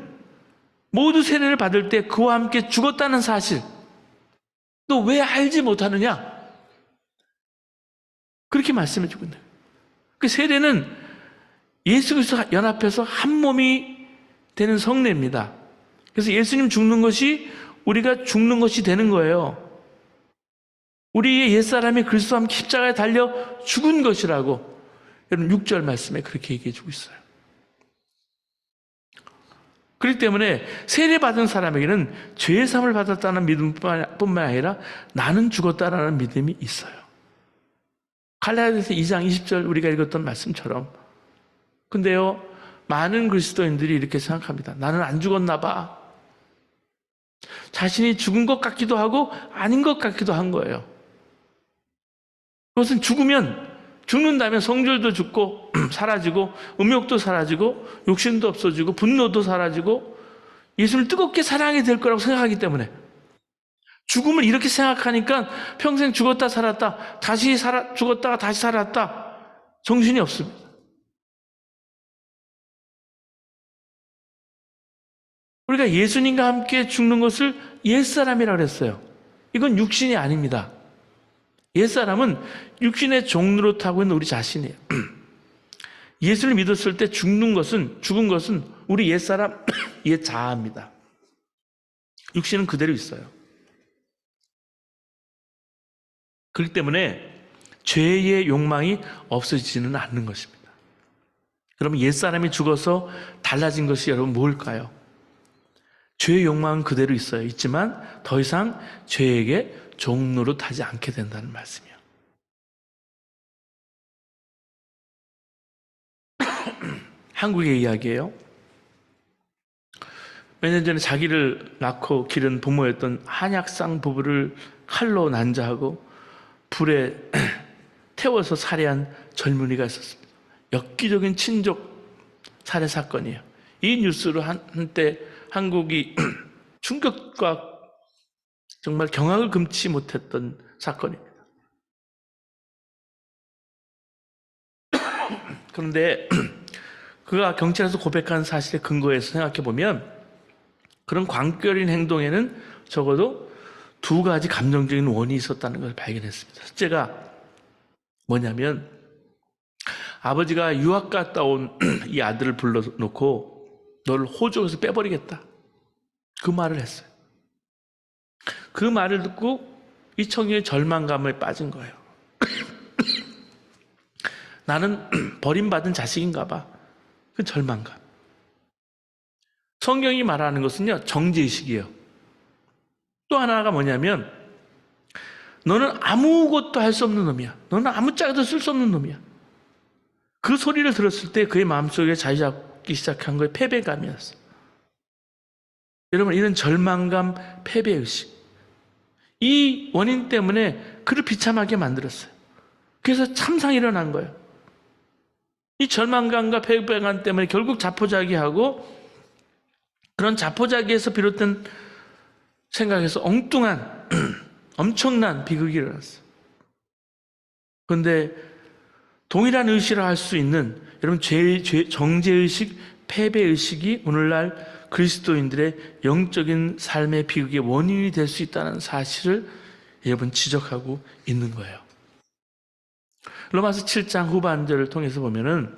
[SPEAKER 1] 모두 세례를 받을 때 그와 함께 죽었다는 사실, 또 왜 알지 못하느냐? 그렇게 말씀해 주고 있는 거예요. 그 세례는 예수 그리스도 연합해서 한 몸이 되는 성례입니다. 그래서 예수님 죽는 것이 우리가 죽는 것이 되는 거예요. 우리의 옛사람이 그리스도와 함께 십자가에 달려 죽은 것이라고 여러분 6절 말씀에 그렇게 얘기해 주고 있어요. 그렇기 때문에 세례받은 사람에게는 죄의 사함을 받았다는 믿음뿐만 아니라 나는 죽었다라는 믿음이 있어요. 갈라디아서 2장 20절 우리가 읽었던 말씀처럼. 근데요, 많은 그리스도인들이 이렇게 생각합니다. 나는 안 죽었나 봐. 자신이 죽은 것 같기도 하고 아닌 것 같기도 한 거예요. 그것은 죽는다면 성질도 죽고 사라지고 음욕도 사라지고 욕심도 없어지고 분노도 사라지고 예수를 뜨겁게 사랑하게 될 거라고 생각하기 때문에 죽음을 이렇게 생각하니까 평생 죽었다 살았다 죽었다가 다시 살았다 정신이 없습니다. 우리가 예수님과 함께 죽는 것을 옛사람이라고 했어요. 이건 육신이 아닙니다. 옛사람은 육신의 종로로 타고 있는 우리 자신이에요. 예수를 믿었을 때 죽은 것은 우리 옛사람, 옛자아입니다. 육신은 그대로 있어요. 그렇기 때문에 죄의 욕망이 없어지지는 않는 것입니다. 그러면 옛사람이 죽어서 달라진 것이 여러분 뭘까요? 죄의 욕망은 그대로 있지만 더 이상 죄에게 종로로 타지 않게 된다는 말씀이에요. 한국의 이야기예요. 몇 년 전에 자기를 낳고 기른 부모였던 한약상 부부를 칼로 난자하고 불에 태워서 살해한 젊은이가 있었습니다. 엽기적인 친족 살해 사건이에요. 이 뉴스로 한때 한국이 충격과 정말 경악을 금치 못했던 사건입니다. 그런데 그가 경찰에서 고백한 사실에 근거해서 생각해보면 그런 광결인 행동에는 적어도 두 가지 감정적인 원인이 있었다는 걸 발견했습니다. 첫째가 뭐냐면 아버지가 유학 갔다 온 이 아들을 불러놓고 너를 호적에서 빼버리겠다. 그 말을 했어요. 그 말을 듣고 이 청년이 절망감에 빠진 거예요. 나는 버림받은 자식인가 봐. 그 절망감. 성경이 말하는 것은요, 정죄의식이에요. 또 하나가 뭐냐면 너는 아무것도 할 수 없는 놈이야. 너는 아무짝에도 쓸 수 없는 놈이야. 그 소리를 들었을 때 그의 마음속에 자리 잡기 시작한 거에 패배감이었어요. 여러분, 이런 절망감, 패배의식, 이 원인 때문에 그를 비참하게 만들었어요. 그래서 참상이 일어난 거예요. 이 절망감과 패배감 때문에 결국 자포자기하고 그런 자포자기에서 비롯된 생각에서 엉뚱한 엄청난 비극이 일어났어요. 그런데 동일한 의식을 할 수 있는 여러분 정죄의식, 패배의식이 오늘날 그리스도인들의 영적인 삶의 비극의 원인이 될 수 있다는 사실을 여러분 지적하고 있는 거예요. 로마서 7장 후반절을 통해서 보면은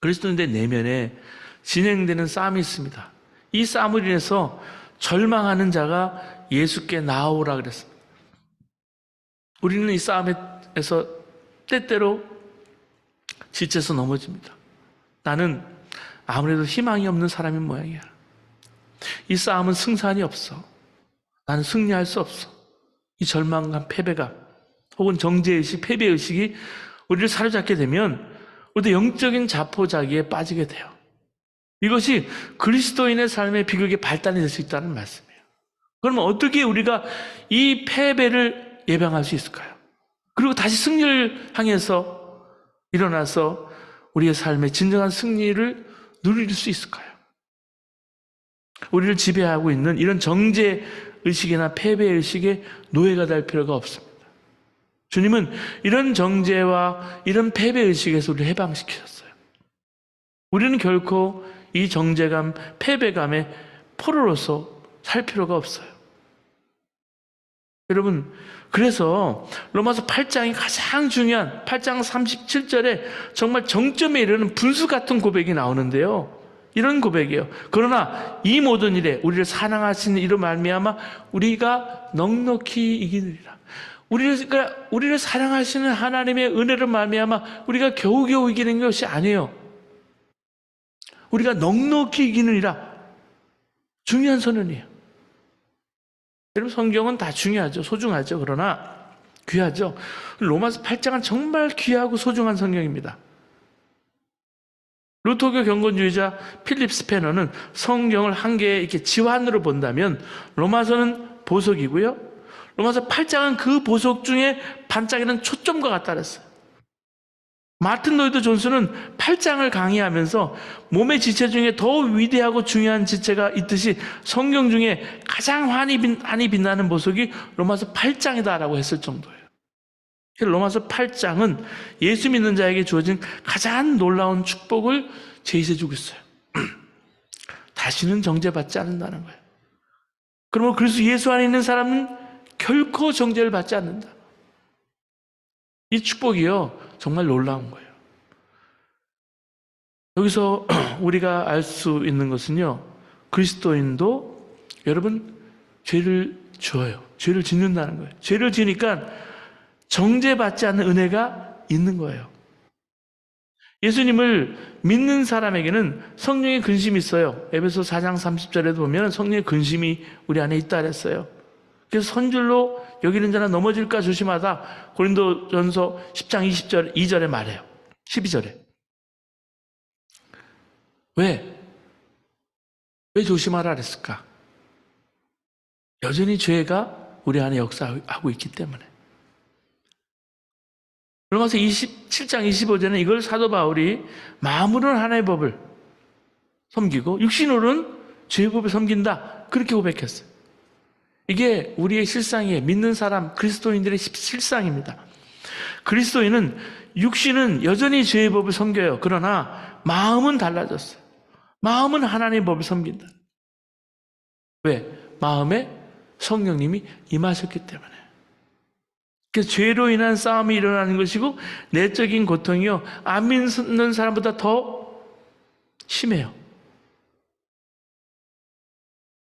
[SPEAKER 1] 그리스도인들의 내면에 진행되는 싸움이 있습니다. 이 싸움을 인해서 절망하는 자가 예수께 나아오라 그랬습니다. 우리는 이 싸움에서 때때로 지쳐서 넘어집니다. 나는 아무래도 희망이 없는 사람인 모양이야. 이 싸움은 승산이 없어. 나는 승리할 수 없어. 이 절망감, 패배감, 혹은 정죄의식, 패배의식이 우리를 사로잡게 되면 우리도 영적인 자포자기에 빠지게 돼요. 이것이 그리스도인의 삶의 비극의 발단이 될 수 있다는 말씀이에요. 그러면 어떻게 우리가 이 패배를 예방할 수 있을까요? 그리고 다시 승리를 향해서 일어나서 우리의 삶의 진정한 승리를 누릴 수 있을까요? 우리를 지배하고 있는 이런 정죄의식이나 패배의식에 노예가 될 필요가 없습니다. 주님은 이런 정죄와 이런 패배의식에서 우리를 해방시키셨어요. 우리는 결코 이 정죄감, 패배감의 포로로서 살 필요가 없어요. 여러분, 그래서 로마서 8장이 가장 중요한 8장 37절에 정말 정점에 이르는 분수 같은 고백이 나오는데요. 이런 고백이에요. 그러나 이 모든 일에 우리를 사랑하시는 이로 말미암아 우리가 넉넉히 이기느리라. 우리를 사랑하시는 하나님의 은혜로 말미암아 우리가 겨우겨우 이기는 것이 아니에요. 우리가 넉넉히 이기느니라. 중요한 선언이에요. 여러분, 성경은 다 중요하죠. 소중하죠. 그러나 귀하죠. 로마서 8장은 정말 귀하고 소중한 성경입니다. 루터교 경건주의자 필립 스패너는 성경을 한 개의 이렇게 지환으로 본다면 로마서는 보석이고요. 로마서 8장은 그 보석 중에 반짝이는 초점과 같다 그랬어요. 마틴 로이드 존슨은 8장을 강의하면서 몸의 지체 중에 더 위대하고 중요한 지체가 있듯이 성경 중에 가장 환히 빛나는 보석이 로마서 8장이다라고 했을 정도예요. 로마서 8장은 예수 믿는 자에게 주어진 가장 놀라운 축복을 제시해주고 있어요. 다시는 정죄받지 않는다는 거예요. 그러면 그래서 예수 안에 있는 사람은 결코 정죄를 받지 않는다. 이 축복이요, 정말 놀라운 거예요. 여기서 우리가 알 수 있는 것은요, 그리스도인도 여러분 죄를 지어요. 죄를 짓는다는 거예요. 죄를 지으니까 정죄받지 않는 은혜가 있는 거예요. 예수님을 믿는 사람에게는 성령의 근심이 있어요. 에베소 4장 30절에도 보면 성령의 근심이 우리 안에 있다 그랬어요. 그래서 선줄로 여기는 자는 넘어질까 조심하다. 고린도전서 10장 20절 2절에 말해요. 12절에. 왜 조심하라 그랬을까? 여전히 죄가 우리 안에 역사하고 있기 때문에. 로마서 27장 25절에는 이걸 사도 바울이 마음으로는 하나님의 법을 섬기고 육신으로는 죄의 법을 섬긴다. 그렇게 고백했어요. 이게 우리의 실상이에요. 믿는 사람, 그리스도인들의 실상입니다. 그리스도인은 육신은 여전히 죄의 법을 섬겨요. 그러나 마음은 달라졌어요. 마음은 하나님의 법을 섬긴다. 왜? 마음에 성령님이 임하셨기 때문에. 그래서 죄로 인한 싸움이 일어나는 것이고 내적인 고통이요, 안 믿는 사람보다 더 심해요.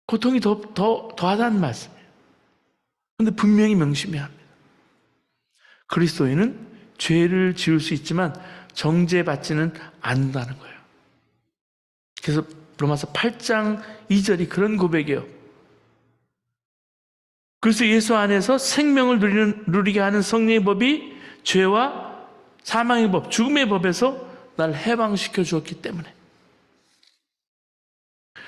[SPEAKER 1] 고통이 더하다는 말씀이에요. 그런데 분명히 명심해야 합니다. 그리스도인은 죄를 지을 수 있지만 정죄받지는 않는다는 거예요. 그래서 로마서 8장 2절이 그런 고백이에요. 그래서 예수 안에서 생명을 누리게 하는 성령의 법이 죄와 사망의 법, 죽음의 법에서 나를 해방시켜 주었기 때문에.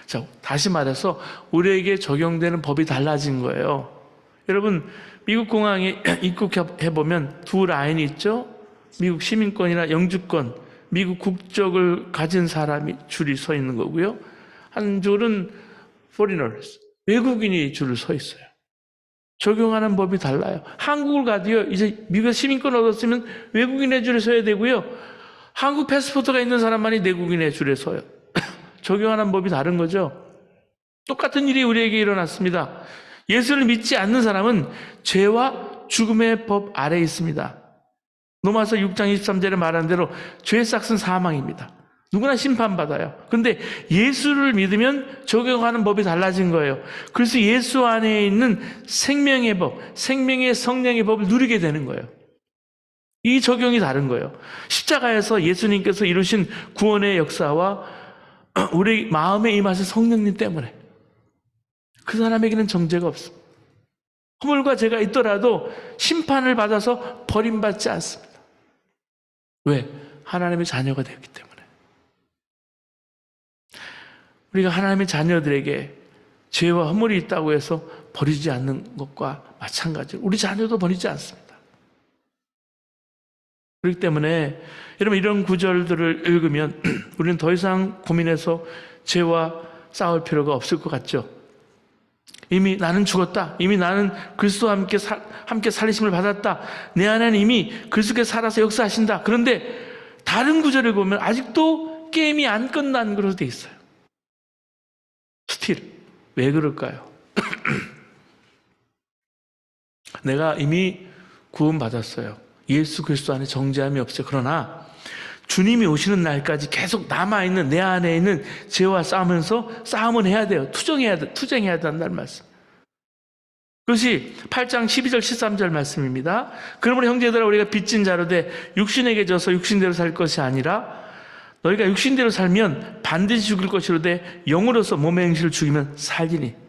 [SPEAKER 1] 자, 다시 말해서 우리에게 적용되는 법이 달라진 거예요. 여러분, 미국 공항에 입국해보면 두 라인이 있죠? 미국 시민권이나 영주권, 미국 국적을 가진 사람이 줄이 서 있는 거고요. 한 줄은 foreigners, 외국인이 줄을 서 있어요. 적용하는 법이 달라요. 한국을 가도요, 이제 미국의 시민권 얻었으면 외국인의 줄에 서야 되고요. 한국 패스포트가 있는 사람만이 내국인의 줄에 서요. 적용하는 법이 다른 거죠. 똑같은 일이 우리에게 일어났습니다. 예수를 믿지 않는 사람은 죄와 죽음의 법 아래에 있습니다. 로마서 6장 23절에 말한 대로 죄의 삭은 사망입니다. 누구나 심판받아요. 그런데 예수를 믿으면 적용하는 법이 달라진 거예요. 그래서 예수 안에 있는 생명의 법, 생명의 성령의 법을 누리게 되는 거예요. 이 적용이 다른 거예요. 십자가에서 예수님께서 이루신 구원의 역사와 우리 마음에 임하신 성령님 때문에 그 사람에게는 정죄가 없습니다. 허물과 죄가 있더라도 심판을 받아서 버림받지 않습니다. 왜? 하나님의 자녀가 되었기 때문에. 우리가 하나님의 자녀들에게 죄와 허물이 있다고 해서 버리지 않는 것과 마찬가지로 우리 자녀도 버리지 않습니다. 그렇기 때문에 여러분 이런 구절들을 읽으면 우리는 더 이상 고민해서 죄와 싸울 필요가 없을 것 같죠? 이미 나는 죽었다. 이미 나는 그리스도와 함께 살리심을 받았다. 내 안에는 이미 그리스도께 살아서 역사하신다. 그런데 다른 구절을 보면 아직도 게임이 안 끝난 것으로 돼 있어요. 스틸. 왜 그럴까요? 내가 이미 구원받았어요. 예수 그리스도 안에 정죄함이 없어요. 그러나 주님이 오시는 날까지 계속 남아있는 내 안에 있는 죄와 싸우면서 싸움은 해야 돼요. 투쟁해야 된다는 말씀. 그것이 8장 12절 13절 말씀입니다. 그러므로 형제들아 우리가 빚진 자로 돼 육신에게 져서 육신대로 살 것이 아니라 너희가 육신대로 살면 반드시 죽을 것이로되 영으로서 몸의 행실을 죽이면 살리니.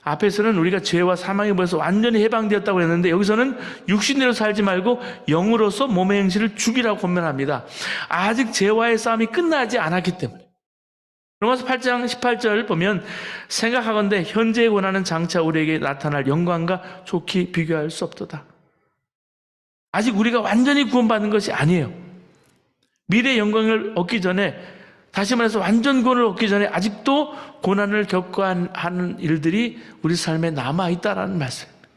[SPEAKER 1] 앞에서는 우리가 죄와 사망에 벌써 완전히 해방되었다고 했는데 여기서는 육신대로 살지 말고 영으로서 몸의 행실을 죽이라고 권면합니다. 아직 죄와의 싸움이 끝나지 않았기 때문에. 로마서 8장 18절 보면 생각하건대 현재의 고난은 장차 우리에게 나타날 영광과 좋게 비교할 수 없도다. 아직 우리가 완전히 구원받는 것이 아니에요. 미래의 영광을 얻기 전에, 다시 말해서 완전 구원을 얻기 전에 아직도 고난을 겪어야 하는 일들이 우리 삶에 남아있다라는 말씀입니다.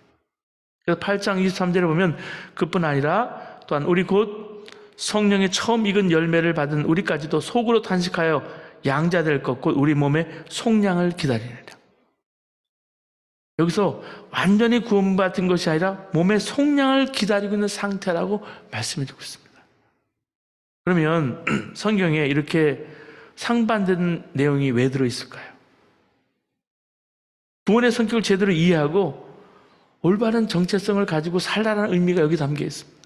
[SPEAKER 1] 그래서 8장 23절에 보면 그뿐 아니라 또한 우리 곧 성령의 처음 익은 열매를 받은 우리까지도 속으로 탄식하여 양자될 것 곧 우리 몸의 속량을 기다리느라. 여기서 완전히 구원받은 것이 아니라 몸의 속량을 기다리고 있는 상태라고 말씀해 주고 있습니다. 그러면 성경에 이렇게 상반된 내용이 왜 들어있을까요? 구원의 성격을 제대로 이해하고 올바른 정체성을 가지고 살라는 의미가 여기 담겨 있습니다.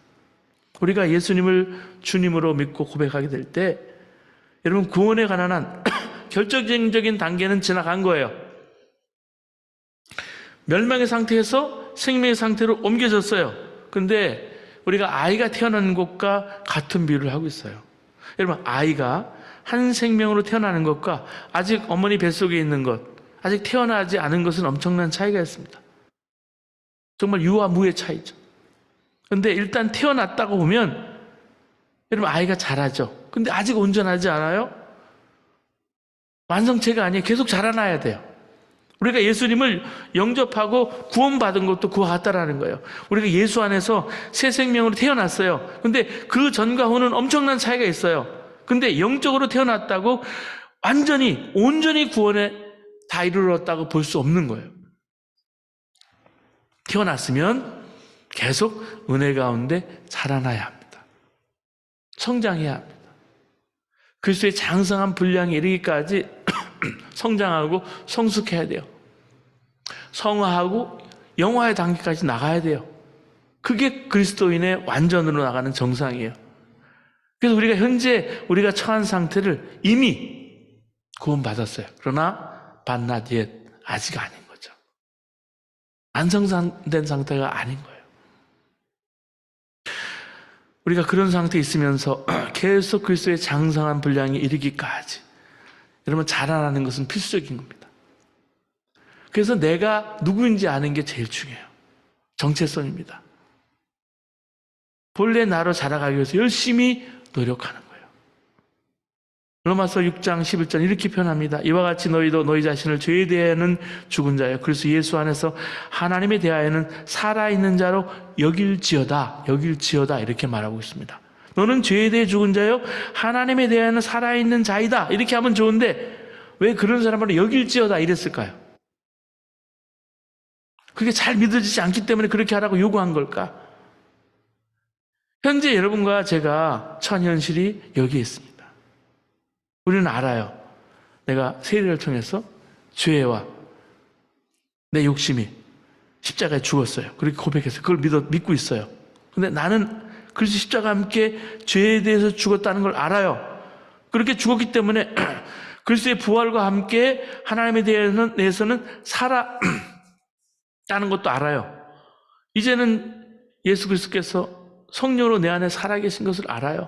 [SPEAKER 1] 우리가 예수님을 주님으로 믿고 고백하게 될 때 여러분 구원에 관한 한 결정적인 단계는 지나간 거예요. 멸망의 상태에서 생명의 상태로 옮겨졌어요. 그런데 우리가 아이가 태어나는 것과 같은 비유를 하고 있어요. 여러분 아이가 한 생명으로 태어나는 것과 아직 어머니 뱃속에 있는 것, 아직 태어나지 않은 것은 엄청난 차이가 있습니다. 정말 유와 무의 차이죠. 그런데 일단 태어났다고 보면 여러분 아이가 자라죠. 근데 아직 온전하지 않아요? 완성체가 아니에요. 계속 자라나야 돼요. 우리가 예수님을 영접하고 구원받은 것도 그와 같다라는 거예요. 우리가 예수 안에서 새 생명으로 태어났어요. 근데 그 전과 후는 엄청난 차이가 있어요. 근데 영적으로 태어났다고 완전히 온전히 구원에 다 이르렀다고 볼 수 없는 거예요. 태어났으면 계속 은혜 가운데 자라나야 합니다. 성장해야 합니다. 그리스도의 장성한 분량에 이르기까지 성장하고 성숙해야 돼요. 성화하고 영화의 단계까지 나가야 돼요. 그게 그리스도인의 완전으로 나가는 정상이에요. 그래서 우리가 현재 우리가 처한 상태를 이미 구원받았어요. 그러나 but not yet, 아직 아닌 거죠. 완성된 상태가 아닌 거예요. 우리가 그런 상태에 있으면서 계속 그리스도의 장성한 분량에 이르기까지 여러분 자라나는 것은 필수적인 겁니다. 그래서 내가 누구인지 아는 게 제일 중요해요. 정체성입니다. 본래 나로 자라가기 위해서 열심히 노력하는 거예요. 로마서 6장 11절 이렇게 표현합니다. 이와 같이 너희도 너희 자신을 죄에 대하여는 죽은 자요 그리스도 예수 안에서 하나님에 대하여는 살아있는 자로 여길지어다 이렇게 말하고 있습니다. 너는 죄에 대해 죽은 자요 하나님에 대하여는 살아있는 자이다 이렇게 하면 좋은데 왜 그런 사람을 여길지어다 이랬을까요? 그게 잘 믿어지지 않기 때문에 그렇게 하라고 요구한 걸까? 현재 여러분과 제가 처한 현실이 여기에 있습니다. 우리는 알아요. 내가 세례를 통해서 죄와 내 욕심이 십자가에 죽었어요. 그렇게 고백했어요. 그걸 믿고 있어요. 근데 나는 그리스도 십자가와 함께 죄에 대해서 죽었다는 걸 알아요. 그렇게 죽었기 때문에 그리스도의 부활과 함께 하나님에 대해서는 살았다는 것도 알아요. 이제는 예수 그리스도께서 성령으로 내 안에 살아계신 것을 알아요.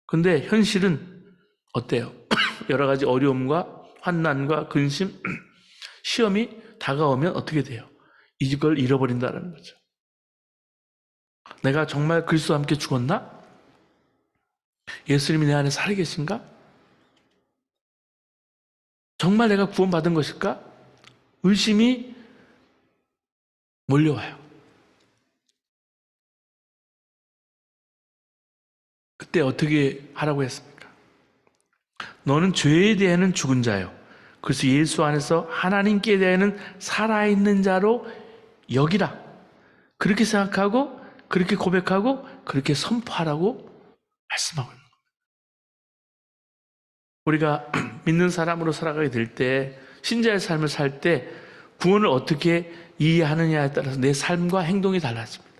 [SPEAKER 1] 근데 현실은 어때요? 여러 가지 어려움과 환난과 근심, 시험이 다가오면 어떻게 돼요? 이걸 잃어버린다는 거죠. 내가 정말 그리스도와 함께 죽었나? 예수님이 내 안에 살아계신가? 정말 내가 구원받은 것일까? 의심이 몰려와요. 그때 어떻게 하라고 했습니까? 너는 죄에 대해는 죽은 자요. 그래서 예수 안에서 하나님께 대해는 살아있는 자로 여기라. 그렇게 생각하고 그렇게 고백하고 그렇게 선포하라고 말씀하고 있는 겁니다. 우리가 믿는 사람으로 살아가게 될 때, 신자의 삶을 살 때 구원을 어떻게 이해하느냐에 따라서 내 삶과 행동이 달라집니다.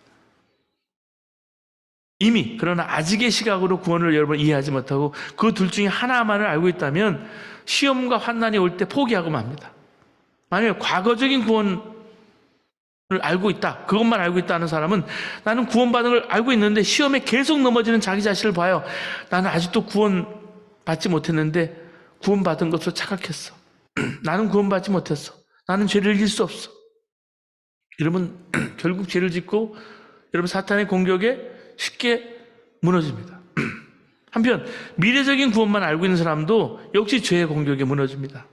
[SPEAKER 1] 이미 그러나 아직의 시각으로 구원을 여러분 이해하지 못하고 그 둘 중에 하나만을 알고 있다면 시험과 환난이 올 때 포기하고 맙니다. 만약에 과거적인 구원을 알고 있다, 그것만 알고 있다는 사람은 나는 구원받은 걸 알고 있는데 시험에 계속 넘어지는 자기 자신을 봐요. 나는 아직도 구원받지 못했는데 구원받은 것으로 착각했어. 나는 구원받지 못했어. 나는 죄를 이길 수 없어. 여러분 결국 죄를 짓고 여러분 사탄의 공격에 쉽게 무너집니다. 한편 미래적인 구원만 알고 있는 사람도 역시 죄의 공격에 무너집니다.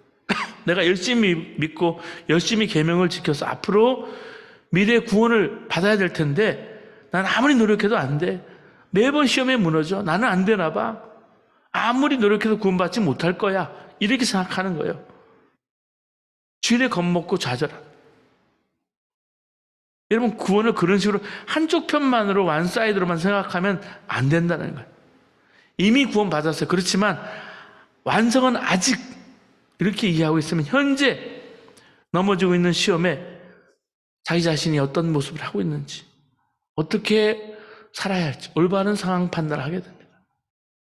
[SPEAKER 1] 내가 열심히 믿고 열심히 계명을 지켜서 앞으로 미래의 구원을 받아야 될 텐데 난 아무리 노력해도 안 돼. 매번 시험에 무너져. 나는 안 되나 봐. 아무리 노력해도 구원받지 못할 거야. 이렇게 생각하는 거예요. 죄에 겁먹고 좌절한. 여러분 구원을 그런 식으로 한쪽 편만으로 원사이드로만 생각하면 안 된다는 거예요. 이미 구원받았어요. 그렇지만 완성은 아직 이렇게 이해하고 있으면 현재 넘어지고 있는 시험에 자기 자신이 어떤 모습을 하고 있는지 어떻게 살아야 할지 올바른 상황 판단을 하게 됩니다.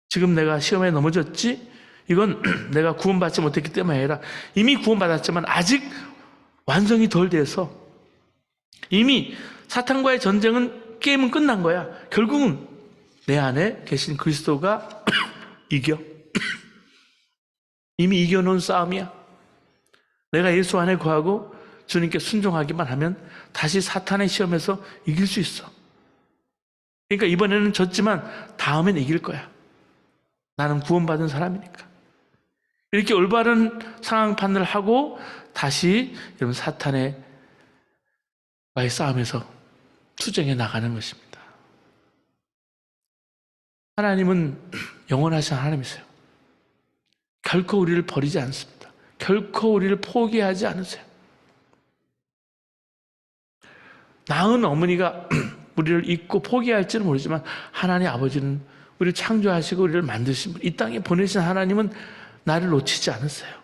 [SPEAKER 1] 지금 내가 시험에 넘어졌지? 이건 내가 구원받지 못했기 때문에 아니라 이미 구원받았지만 아직 완성이 덜 돼서 이미 사탄과의 전쟁은 게임은 끝난 거야. 결국은 내 안에 계신 그리스도가 이겨. 이미 이겨놓은 싸움이야. 내가 예수 안에 거하고 주님께 순종하기만 하면 다시 사탄의 시험에서 이길 수 있어. 그러니까 이번에는 졌지만 다음엔 이길 거야. 나는 구원받은 사람이니까. 이렇게 올바른 상황 판단을 하고 다시 여러분 사탄의 와의 싸움에서 투쟁해 나가는 것입니다. 하나님은 영원하신 하나님이세요. 결코 우리를 버리지 않습니다. 결코 우리를 포기하지 않으세요. 낳은 어머니가 우리를 잊고 포기할지는 모르지만 하나님 아버지는 우리를 창조하시고 우리를 만드신 분, 이 땅에 보내신 하나님은 나를 놓치지 않으세요.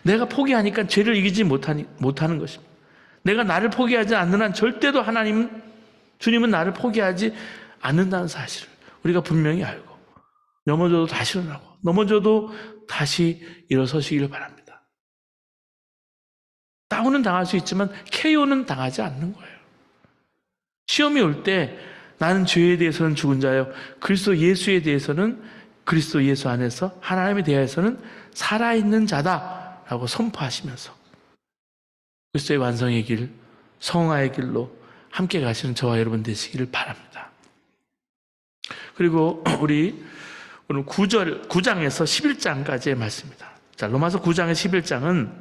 [SPEAKER 1] 내가 포기하니까 죄를 이기지 못하는 것입니다. 내가 나를 포기하지 않는 한 절대로 주님은 나를 포기하지 않는다는 사실을 우리가 분명히 알고 넘어져도 다시 일어나고 넘어져도 다시 일어서시기를 바랍니다. 다운은 당할 수 있지만 KO는 당하지 않는 거예요. 시험이 올 때 나는 죄에 대해서는 죽은 자요 그리스도 예수에 대해서는 그리스도 예수 안에서 하나님에 대해서는 살아있는 자다라고 선포하시면서 그리스도의 완성의 길, 성화의 길로 함께 가시는 저와 여러분 되시기를 바랍니다. 그리고 우리 오늘 9장에서 11장까지의 말씀입니다. 자, 로마서 9장의 11장은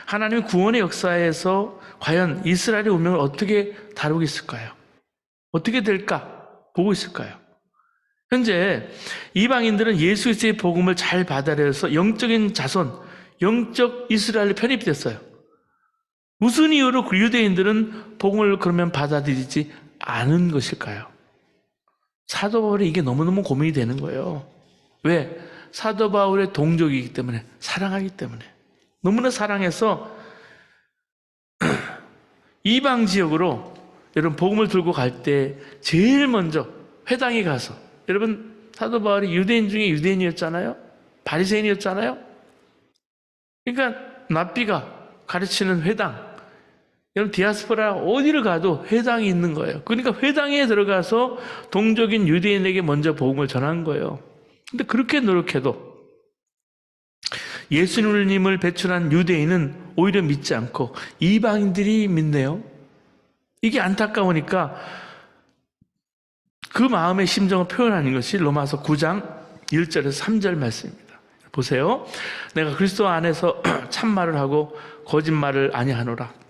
[SPEAKER 1] 하나님의 구원의 역사에서 과연 이스라엘의 운명을 어떻게 다루고 있을까요? 어떻게 될까? 보고 있을까요? 현재 이방인들은 예수 그리스도의 복음을 잘 받아들여서 영적인 자손, 영적 이스라엘에 편입됐어요. 무슨 이유로 그 유대인들은 복음을 그러면 받아들이지 않은 것일까요? 사도 바울이 이게 너무너무 고민이 되는 거예요. 왜? 사도 바울의 동족이기 때문에, 사랑하기 때문에. 너무나 사랑해서 이방 지역으로 여러분 복음을 들고 갈 때 제일 먼저 회당에 가서, 여러분 사도 바울이 유대인 중에 유대인이었잖아요. 바리새인이었잖아요. 그러니까 랍비가 가르치는 회당, 여러분 디아스포라 어디를 가도 회당이 있는 거예요. 그러니까 회당에 들어가서 동족인 유대인에게 먼저 복음을 전한 거예요. 근데 그렇게 노력해도 예수님을 배출한 유대인은 오히려 믿지 않고 이방인들이 믿네요. 이게 안타까우니까 그 마음의 심정을 표현하는 것이 로마서 9장 1절에서 3절 말씀입니다. 보세요. 내가 그리스도 안에서 참말을 하고 거짓말을 아니하노라.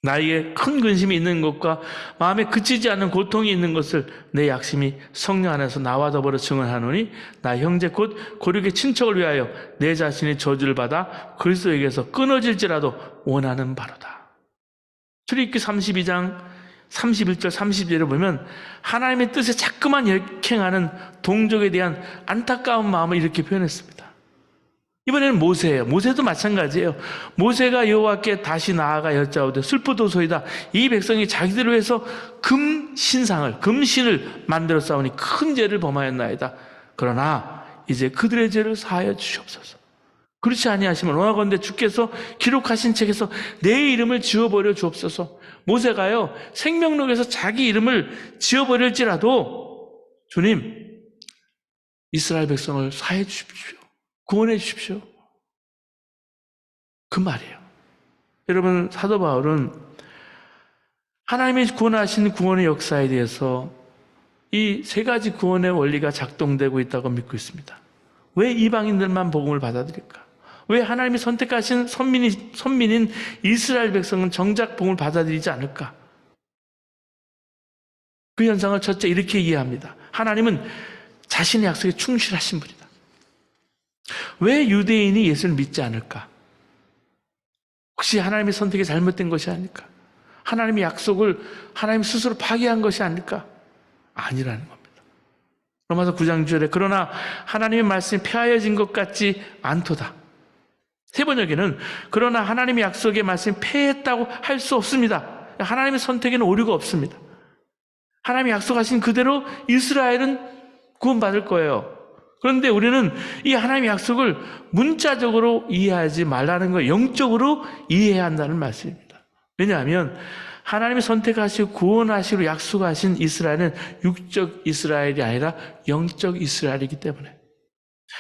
[SPEAKER 1] 나에게 큰 근심이 있는 것과 마음에 그치지 않는 고통이 있는 것을 내 약심이 성령 안에서 나와 더불어 증언하노니 나 형제 곧 고륙의 친척을 위하여 내 자신이 저주를 받아 그리스도에게서 끊어질지라도 원하는 바로다. 출애굽기 32장 31절 30절에 보면 하나님의 뜻에 자꾸만 역행하는 동족에 대한 안타까운 마음을 이렇게 표현했습니다. 이번에는 모세예요. 모세도 마찬가지예요. 모세가 여호와께 다시 나아가 여짜오되 슬프도소이다. 이 백성이 자기들을 위해서 금신을 만들어 싸우니 큰 죄를 범하였나이다. 그러나 이제 그들의 죄를 사하여 주시옵소서. 그렇지 아니하시면 원하건대 주께서 기록하신 책에서 내 이름을 지워버려 주옵소서. 모세가요 생명록에서 자기 이름을 지워버릴지라도 주님 이스라엘 백성을 사해 주십시오. 구원해 주십시오. 그 말이에요. 여러분 사도 바울은 하나님이 구원하신 구원의 역사에 대해서 이 세 가지 구원의 원리가 작동되고 있다고 믿고 있습니다. 왜 이방인들만 복음을 받아들일까? 왜 하나님이 선택하신 선민인 이스라엘 백성은 정작 복음을 받아들이지 않을까? 그 현상을 첫째 이렇게 이해합니다. 하나님은 자신의 약속에 충실하신 분이다. 왜 유대인이 예수를 믿지 않을까? 혹시 하나님의 선택이 잘못된 것이 아닐까? 하나님의 약속을 하나님 스스로 파기한 것이 아닐까? 아니라는 겁니다. 로마서 9장 6절에 그러나 하나님의 말씀이 폐하여진 것 같지 않도다. 세 번역에는 그러나 하나님의 약속의 말씀이 폐했다고 할 수 없습니다. 하나님의 선택에는 오류가 없습니다. 하나님이 약속하신 그대로 이스라엘은 구원받을 거예요. 그런데 우리는 이 하나님의 약속을 문자적으로 이해하지 말라는 거예요. 영적으로 이해해야 한다는 말씀입니다. 왜냐하면 하나님이 선택하시고 구원하시고 약속하신 이스라엘은 육적 이스라엘이 아니라 영적 이스라엘이기 때문에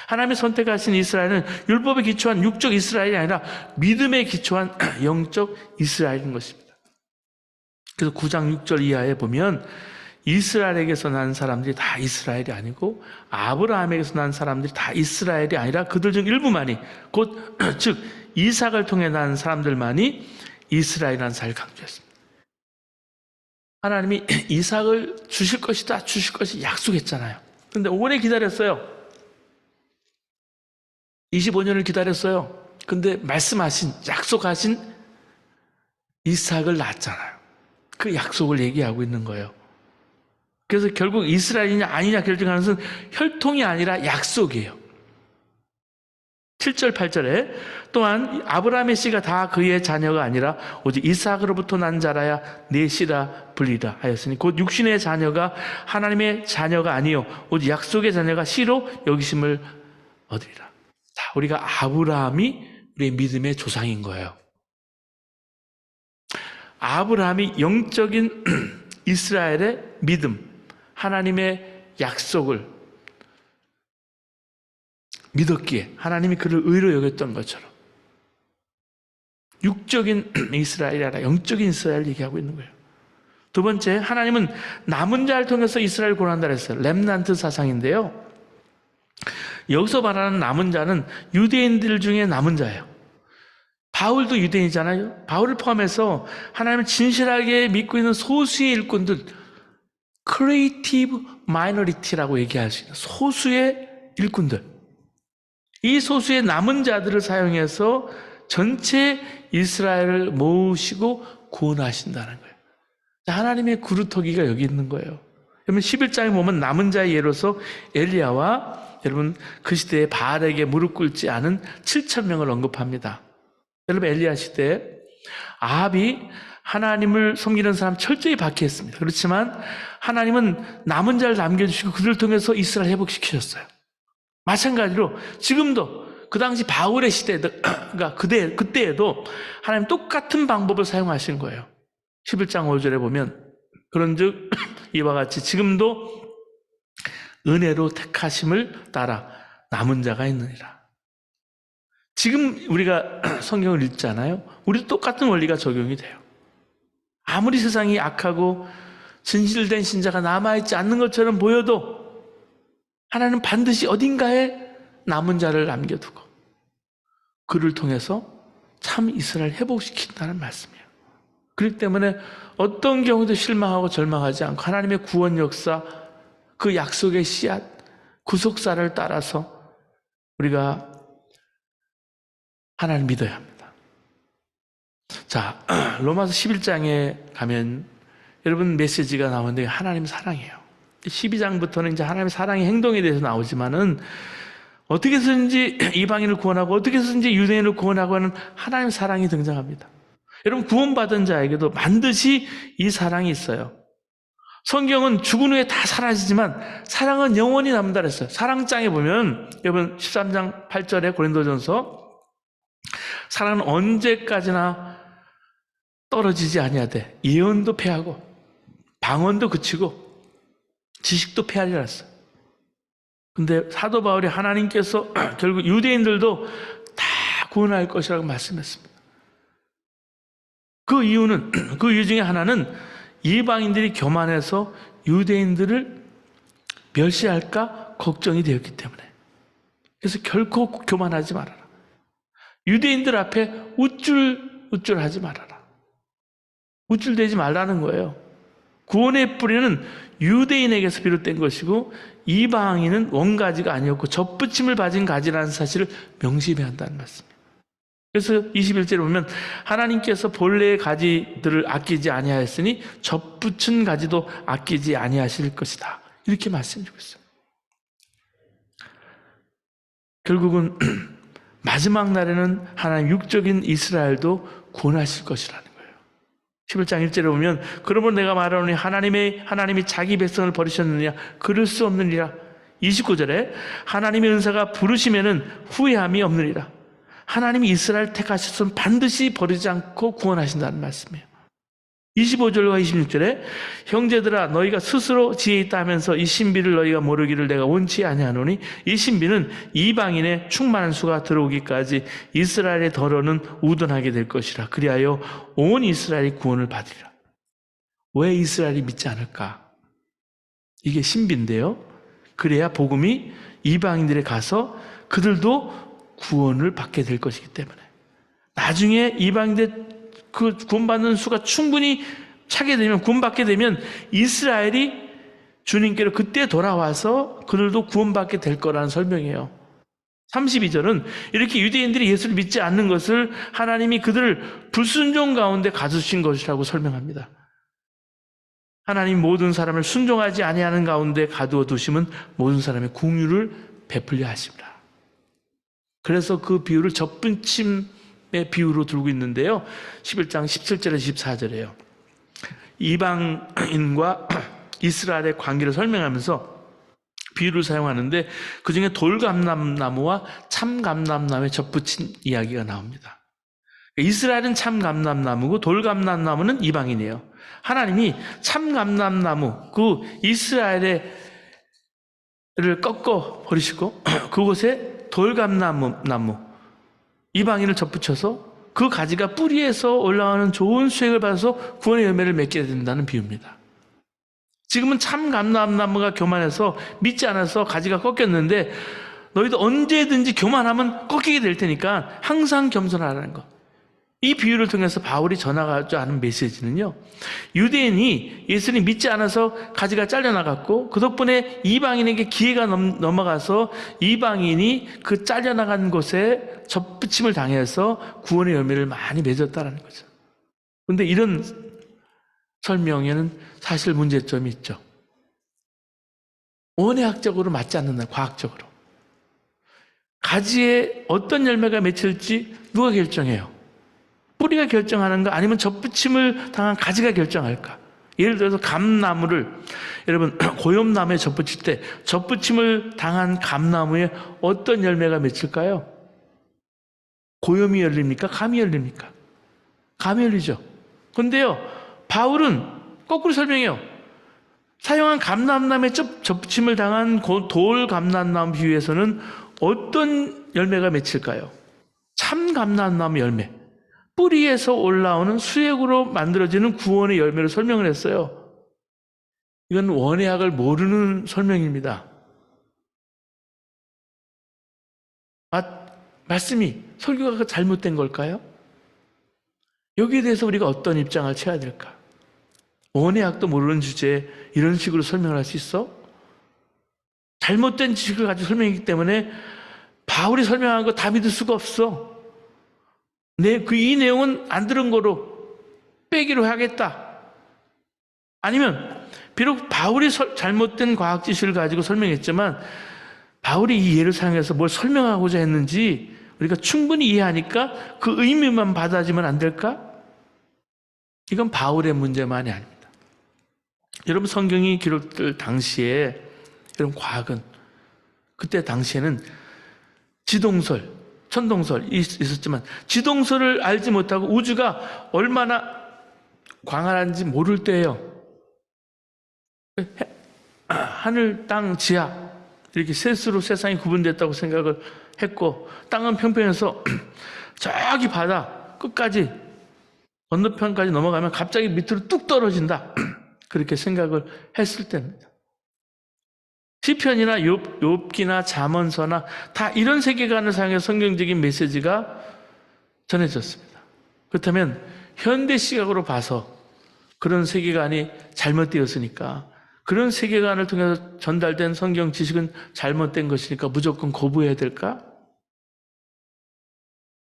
[SPEAKER 1] 하나님이 선택하신 이스라엘은 율법에 기초한 육적 이스라엘이 아니라 믿음에 기초한 영적 이스라엘인 것입니다. 그래서 9장 6절 이하에 보면 이스라엘에게서 난 사람들이 다 이스라엘이 아니고 아브라함에게서 난 사람들이 다 이스라엘이 아니라 그들 중 일부만이 곧 즉 이삭을 통해 난 사람들만이 이스라엘이라는 사실을 강조했습니다. 하나님이 이삭을 주실 것이다 주실 것이 약속했잖아요. 그런데 오래 기다렸어요. 25년을 기다렸어요. 근데 말씀하신 약속하신 이삭을 낳았잖아요. 그 약속을 얘기하고 있는 거예요. 그래서 결국 이스라엘이냐 아니냐 결정하는 것은 혈통이 아니라 약속이에요. 7절 8절에 또한 아브라함의 씨가 다 그의 자녀가 아니라 오직 이삭으로부터 난 자라야 내 씨라 불리라 하였으니 곧 육신의 자녀가 하나님의 자녀가 아니요 오직 약속의 자녀가 씨로 여기심을 얻으리라. 자, 우리가 아브라함이 우리의 믿음의 조상인 거예요. 아브라함이 영적인 이스라엘의 믿음, 하나님의 약속을 믿었기에 하나님이 그를 의로 여겼던 것처럼 육적인 이스라엘이 아니라 영적인 이스라엘을 얘기하고 있는 거예요. 두 번째, 하나님은 남은 자를 통해서 이스라엘을 구원한다 그랬어요. 렘넌트 사상인데요. 여기서 말하는 남은 자는 유대인들 중에 남은 자예요. 바울도 유대인이잖아요. 바울을 포함해서 하나님을 진실하게 믿고 있는 소수의 일꾼들, creative minority라고 얘기할 수 있는 소수의 일꾼들, 이 소수의 남은 자들을 사용해서 전체 이스라엘을 모으시고 구원하신다는 거예요. 하나님의 그루터기가 여기 있는 거예요. 여러분 11장에 보면 남은 자의 예로서 엘리야와 여러분 그 시대에 바알에게 무릎 꿇지 않은 7,000명을 언급합니다. 여러분 엘리야 시대에 아합이 하나님을 섬기는 사람 철저히 박해했습니다. 그렇지만 하나님은 남은 자를 남겨주시고 그들을 통해서 이스라엘 회복시키셨어요. 마찬가지로 지금도 그 당시 바울의 시대에도 그러니까 그때에도 하나님 똑같은 방법을 사용하신 거예요. 11장 5절에 보면 그런즉 이와 같이 지금도 은혜로 택하심을 따라 남은 자가 있느니라. 지금 우리가 성경을 읽잖아요. 우리도 똑같은 원리가 적용이 돼요. 아무리 세상이 악하고 진실된 신자가 남아있지 않는 것처럼 보여도 하나님은 반드시 어딘가에 남은 자를 남겨두고 그를 통해서 참 이스라엘 회복시킨다는 말씀이에요. 그렇기 때문에 어떤 경우도 실망하고 절망하지 않고 하나님의 구원 역사, 그 약속의 씨앗, 구속사를 따라서 우리가 하나님을 믿어야 합니다. 자, 로마서 11장에 가면 여러분 메시지가 나오는데 하나님 사랑이에요. 12장부터는 이제 하나님의 사랑의 행동에 대해서 나오지만은 어떻게 해서든지 이방인을 구원하고 어떻게 해서든지 유대인을 구원하고 하는 하나님의 사랑이 등장합니다. 여러분 구원받은 자에게도 반드시 이 사랑이 있어요. 성경은 죽은 후에 다 사라지지만 사랑은 영원히 남는다 그랬어요. 사랑장에 보면 여러분 13장 8절에 고린도전서 사랑은 언제까지나 떨어지지 아니하되 예언도 패하고 방언도 그치고 지식도 패하리라 했어요. 근데 사도 바울이 하나님께서 결국 유대인들도 다 구원할 것이라고 말씀했습니다. 그 이유는 그 이유 중에 하나는 이방인들이 교만해서 유대인들을 멸시할까 걱정이 되었기 때문에. 그래서 결코 교만하지 말아라. 유대인들 앞에 우쭐우쭐하지 말아라. 우쭐대지 말라는 거예요. 구원의 뿌리는 유대인에게서 비롯된 것이고 이방인은 원가지가 아니었고 접붙임을 가진 가지라는 사실을 명심해야 한다는 말씀이에요. 그래서 21절에 보면 하나님께서 본래의 가지들을 아끼지 아니하였으니 접붙인 가지도 아끼지 아니하실 것이다. 이렇게 말씀해주고 있어요. 결국은 마지막 날에는 하나님 육적인 이스라엘도 구원하실 것이라는 거예요. 11장 1절에 보면 그러므로 내가 말하노니 하나님이 자기 백성을 버리셨느냐 그럴 수 없느니라. 29절에 하나님의 은사가 부르시면은 후회함이 없느니라. 하나님이 이스라엘 택하셨으면 반드시 버리지 않고 구원하신다는 말씀이에요. 25절과 26절에 형제들아 너희가 스스로 지혜 있다 하면서 이 신비를 너희가 모르기를 내가 원치 아니하노니 이 신비는 이방인의 충만한 수가 들어오기까지 이스라엘의 덜어는 우둔하게 될 것이라. 그리하여 온 이스라엘이 구원을 받으리라. 왜 이스라엘이 믿지 않을까? 이게 신비인데요. 그래야 복음이 이방인들에 가서 그들도 구원을 받게 될 것이기 때문에 나중에 이방인들 그 구원받는 수가 충분히 차게 되면 구원받게 되면 이스라엘이 주님께로 그때 돌아와서 그들도 구원받게 될 거라는 설명이에요. 32절은 이렇게 유대인들이 예수를 믿지 않는 것을 하나님이 그들을 불순종 가운데 가두신 것이라고 설명합니다. 하나님 모든 사람을 순종하지 아니하는 가운데 가두어 두심은 모든 사람의 공유를 베풀려 하십니다. 그래서 그 비유를 접붙임의 비유로 들고 있는데요. 11장 17절에서 14절이에요. 이방인과 이스라엘의 관계를 설명하면서 비유를 사용하는데 그중에 돌감람나무와 참감람나무의 접붙인 이야기가 나옵니다. 이스라엘은 참감람나무고 돌감람나무는 이방인이에요. 하나님이 참감람나무 그 이스라엘을 꺾어 버리시고 그곳에 돌감나무 이방인을 접붙여서 그 가지가 뿌리에서 올라오는 좋은 수액을 받아서 구원의 열매를 맺게 된다는 비유입니다. 지금은 참 감람나무가 교만해서 믿지 않아서 가지가 꺾였는데 너희도 언제든지 교만하면 꺾이게 될 테니까 항상 겸손하라는 것. 이 비유를 통해서 바울이 전하고자 하는 메시지는요, 유대인이 예수님 믿지 않아서 가지가 잘려나갔고 그 덕분에 이방인에게 기회가 넘어가서 이방인이 그 잘려나간 곳에 접붙임을 당해서 구원의 열매를 많이 맺었다라는 거죠. 그런데 이런 설명에는 사실 문제점이 있죠. 원예학적으로 맞지 않는다, 과학적으로. 가지에 어떤 열매가 맺힐지 누가 결정해요? 뿌리가 결정하는가? 아니면 접붙임을 당한 가지가 결정할까? 예를 들어서 감나무를, 여러분 고염나무에 접붙일 때 접붙임을 당한 감나무에 어떤 열매가 맺힐까요? 고염이 열립니까? 감이 열립니까? 감이 열리죠. 그런데요, 바울은 거꾸로 설명해요. 사용한 감람나무에 접붙임을 당한 돌 감람나무 비유에서는 어떤 열매가 맺힐까요? 참 감람나무 열매, 뿌리에서 올라오는 수액으로 만들어지는 구원의 열매를 설명을 했어요. 이건 원예학을 모르는 설명입니다. 말씀이, 설교가 잘못된 걸까요? 여기에 대해서 우리가 어떤 입장을 취해야 될까? 원예학도 모르는 주제에 이런 식으로 설명을 할 수 있어? 잘못된 지식을 가지고 설명했기 때문에 바울이 설명한 거 다 믿을 수가 없어. 이 내용은 안 들은 거로 빼기로 하겠다. 아니면 비록 바울이 잘못된 과학 지식을 가지고 설명했지만 바울이 이 예를 사용해서 뭘 설명하고자 했는지 우리가 충분히 이해하니까 그 의미만 받아들이면 안 될까? 이건 바울의 문제만이 아닙니다. 여러분, 성경이 기록될 당시에 여러분 과학은, 그때 당시에는 지동설, 천동설이 있었지만 지동설을 알지 못하고 우주가 얼마나 광활한지 모를 때예요. 하늘, 땅, 지하 이렇게 셋으로 세상이 구분됐다고 생각을 했고, 땅은 평평해서 저기 바다 끝까지 건너편까지 넘어가면 갑자기 밑으로 뚝 떨어진다, 그렇게 생각을 했을 때입니다. 시편이나 욥기나 잠언서나 다 이런 세계관을 사용해서 성경적인 메시지가 전해졌습니다. 그렇다면 현대 시각으로 봐서 그런 세계관이 잘못되었으니까, 그런 세계관을 통해서 전달된 성경 지식은 잘못된 것이니까 무조건 거부해야 될까?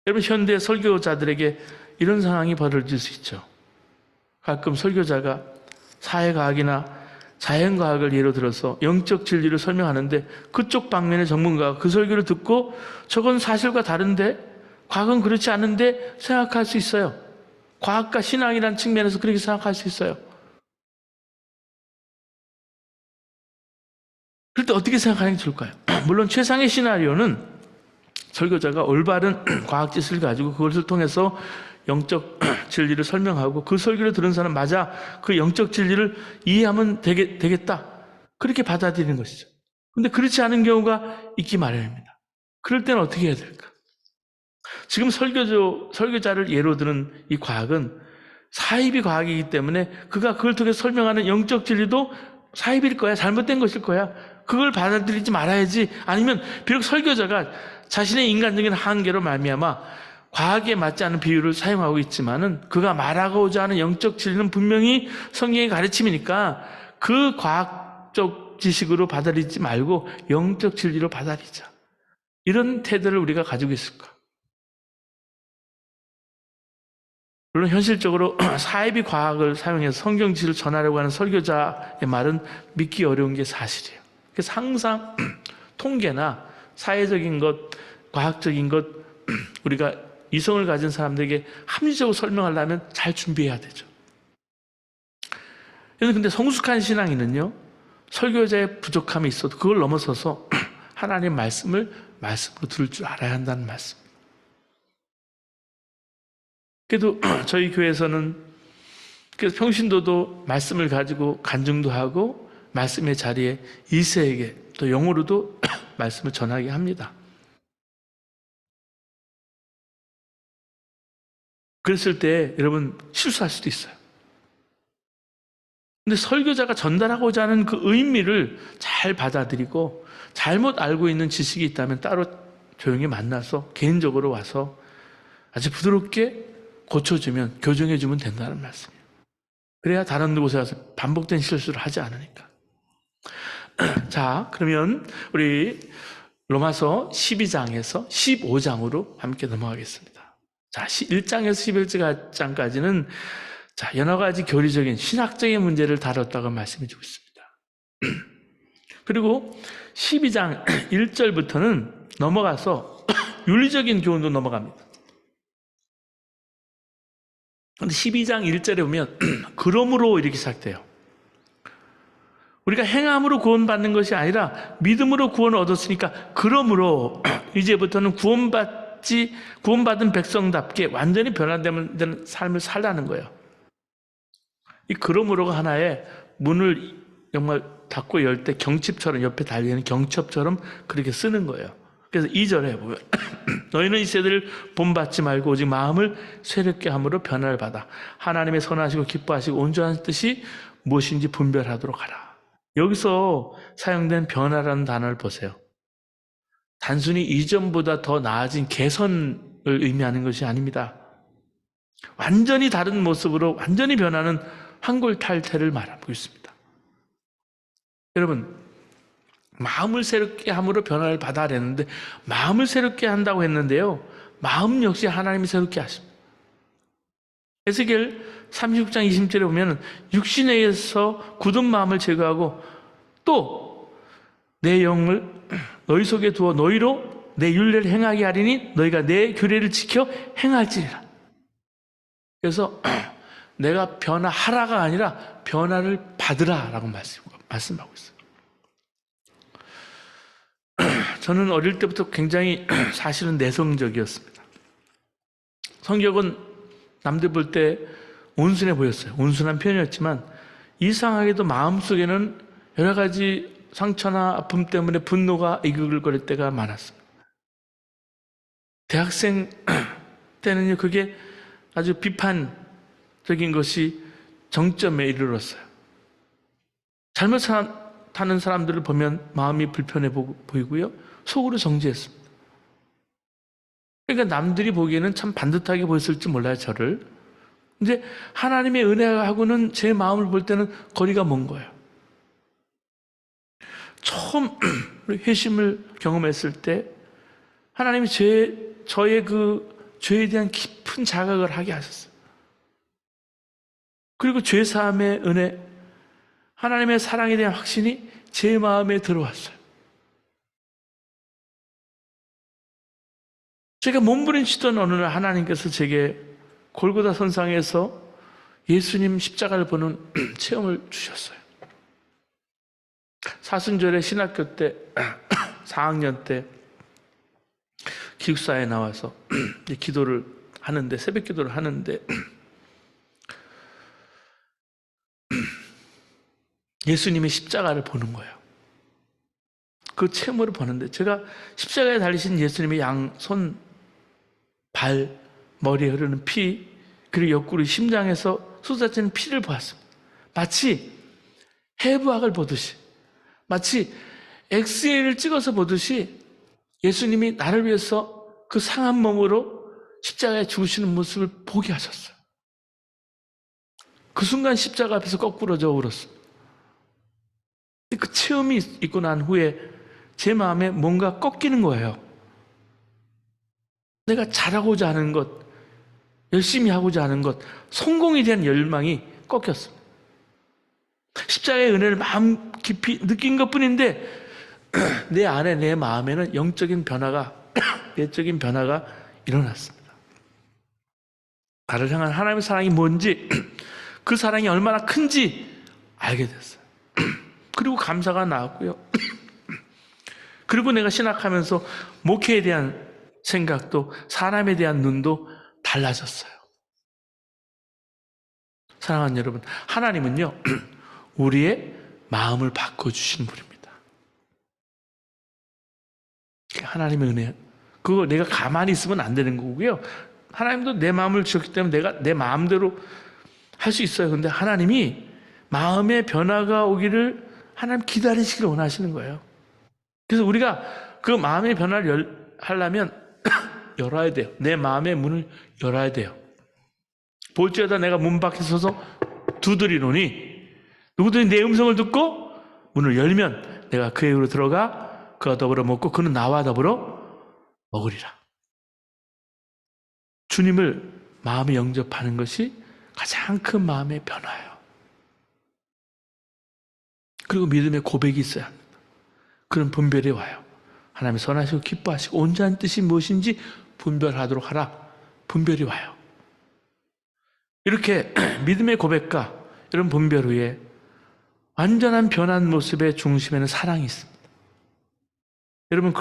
[SPEAKER 1] 여러분, 현대 설교자들에게 이런 상황이 벌어질 수 있죠. 가끔 설교자가 사회과학이나 자연과학을 예로 들어서 영적 진리를 설명하는데 그쪽 방면의 전문가가 그 설교를 듣고 저건 사실과 다른데, 과학은 그렇지 않은데 생각할 수 있어요. 과학과 신앙이라는 측면에서 그렇게 생각할 수 있어요. 그럴 때 어떻게 생각하는 게 좋을까요? 물론 최상의 시나리오는 설교자가 올바른 과학 지식을 가지고 그것을 통해서 영적 진리를 설명하고 그 설교를 들은 사람, 맞아, 그 영적 진리를 이해하면 되겠다, 그렇게 받아들이는 것이죠. 그런데 그렇지 않은 경우가 있기 마련입니다. 그럴 때는 어떻게 해야 될까? 지금 설교자를 예로 드는 이 과학은 사이비 과학이기 때문에 그가 그걸 통해 설명하는 영적 진리도 사이비일 거야, 잘못된 것일 거야. 그걸 받아들이지 말아야지. 아니면 비록 설교자가 자신의 인간적인 한계로 말미암아 과학에 맞지 않은 비유를 사용하고 있지만은 그가 말하고자 하는 영적 진리는 분명히 성경의 가르침이니까 그 과학적 지식으로 받아들이지 말고 영적 진리로 받아들이자, 이런 태도를 우리가 가지고 있을까? 물론 현실적으로 사이비 과학을 사용해서 성경 지식을 전하려고 하는 설교자의 말은 믿기 어려운 게 사실이에요. 그래서 항상 통계나 사회적인 것, 과학적인 것, 우리가 이성을 가진 사람들에게 합리적으로 설명하려면 잘 준비해야 되죠. 근데 성숙한 신앙인은요, 설교자의 부족함이 있어도 그걸 넘어서서 하나님의 말씀으로 들을 줄 알아야 한다는 말씀. 그래도 저희 교회에서는 그래서 평신도도 말씀을 가지고 간증도 하고 말씀의 자리에 2세에게 또 영어로도 말씀을 전하게 합니다. 그랬을 때 여러분 실수할 수도 있어요. 근데 설교자가 전달하고자 하는 그 의미를 잘 받아들이고 잘못 알고 있는 지식이 있다면 따로 조용히 만나서 개인적으로 와서 아주 부드럽게 고쳐주면, 교정해주면 된다는 말씀이에요. 그래야 다른 곳에 가서 반복된 실수를 하지 않으니까. 자, 그러면 우리 로마서 12장에서 15장으로 함께 넘어가겠습니다. 자, 1장에서 11장까지는 자, 여러 가지 교리적인 신학적인 문제를 다뤘다고 말씀해 주고 있습니다. 그리고 12장 1절부터는 넘어가서 윤리적인 교훈도 넘어갑니다. 그런데 12장 1절에 보면 그러므로 이렇게 시작돼요. 우리가 행함으로 구원받는 것이 아니라 믿음으로 구원을 얻었으니까 그러므로 이제부터는 구원받은 백성답게 완전히 변화되는 삶을 살라는 거예요. 이 그러므로가 하나의 문을 정말 닫고 열 때 경칩처럼 옆에 달리는 경첩처럼 그렇게 쓰는 거예요. 그래서 2절에 보면 너희는 이 세대를 본받지 말고 오직 마음을 새롭게 함으로 변화를 받아 하나님의 선하시고 기뻐하시고 온전한 뜻이 무엇인지 분별하도록 하라. 여기서 사용된 변화라는 단어를 보세요. 단순히 이전보다 더 나아진 개선을 의미하는 것이 아닙니다. 완전히 다른 모습으로 완전히 변하는 환골탈태를 말하고 있습니다. 여러분, 마음을 새롭게 함으로 변화를 받아야 되는데 마음을 새롭게 한다고 했는데요. 마음 역시 하나님이 새롭게 하십니다. 에스겔 36장 20절에 보면 육신에 의해서 굳은 마음을 제거하고 또 내 영을 너희 속에 두어 너희로 내 율례를 행하게 하리니 너희가 내 규례를 지켜 행할지니라. 그래서 내가 변화하라가 아니라 변화를 받으라라고 말씀하고 있어요. 저는 어릴 때부터 굉장히 사실은 내성적이었습니다. 성격은 남들 볼 때 온순해 보였어요. 온순한 편이었지만 이상하게도 마음속에는 여러 가지 상처나 아픔 때문에 분노가 이글거릴 때가 많았습니다. 대학생 때는요, 그게 아주 비판적인 것이 정점에 이르렀어요. 잘못 타는 사람들을 보면 마음이 불편해 보이고요, 속으로 정죄했습니다. 그러니까 남들이 보기에는 참 반듯하게 보였을지 몰라요, 저를. 이제 하나님의 은혜하고는 제 마음을 볼 때는 거리가 먼 거예요. 처음 회심을 경험했을 때 하나님이 저의 그 죄에 대한 깊은 자각을 하게 하셨어요. 그리고 죄사함의 은혜, 하나님의 사랑에 대한 확신이 제 마음에 들어왔어요. 제가 몸부림치던 어느 날 하나님께서 제게 골고다 선상에서 예수님 십자가를 보는 체험을 주셨어요. 사순절에 신학교 때 4학년 때 기숙사에 나와서 기도를 하는데, 새벽 기도를 하는데 예수님의 십자가를 보는 거예요. 그 체험으로 보는데 제가 십자가에 달리신 예수님의 양손, 발, 머리에 흐르는 피, 그리고 옆구리 심장에서 쏟아지는 피를 보았습니다. 마치 해부학을 보듯이, 마치 엑스레이를 찍어서 보듯이 예수님이 나를 위해서 그 상한 몸으로 십자가에 죽으시는 모습을 보게 하셨어요. 그 순간 십자가 앞에서 거꾸로져 울었어요. 그 체험이 있고 난 후에 제 마음에 뭔가 꺾이는 거예요. 내가 잘하고자 하는 것, 열심히 하고자 하는 것, 성공에 대한 열망이 꺾였습니다. 십자가의 은혜를 마음 깊이 느낀 것뿐인데 내 안에, 내 마음에는 영적인 변화가, 내적인 변화가 일어났습니다. 나를 향한 하나님의 사랑이 뭔지, 그 사랑이 얼마나 큰지 알게 됐어요. 그리고 감사가 나왔고요. 그리고 내가 신학하면서 목회에 대한 생각도, 사람에 대한 눈도 달라졌어요. 사랑하는 여러분, 하나님은요, 우리의 마음을 바꿔주시는 분입니다. 하나님의 은혜, 그거 내가 가만히 있으면 안 되는 거고요. 하나님도 내 마음을 주셨기 때문에 내가 내 마음대로 할 수 있어요. 근데 하나님이 마음의 변화가 오기를 하나님 기다리시길 원하시는 거예요. 그래서 우리가 그 마음의 변화를 하려면 열어야 돼요. 내 마음의 문을 열어야 돼요. 볼지어다 내가 문 밖에 서서 두드리노니 누구든지 내 음성을 듣고 문을 열면 내가 그에게로 들어가 그와 더불어 먹고 그는 나와 더불어 먹으리라. 주님을 마음에 영접하는 것이 가장 큰 마음의 변화예요. 그리고 믿음의 고백이 있어야 합니다. 그런 분별이 와요. 하나님이 선하시고 기뻐하시고 온전한 뜻이 무엇인지 분별하도록 하라. 분별이 와요. 이렇게 믿음의 고백과 이런 분별 후에 완전한 변한 모습의 중심에는 사랑이 있습니다. 여러분,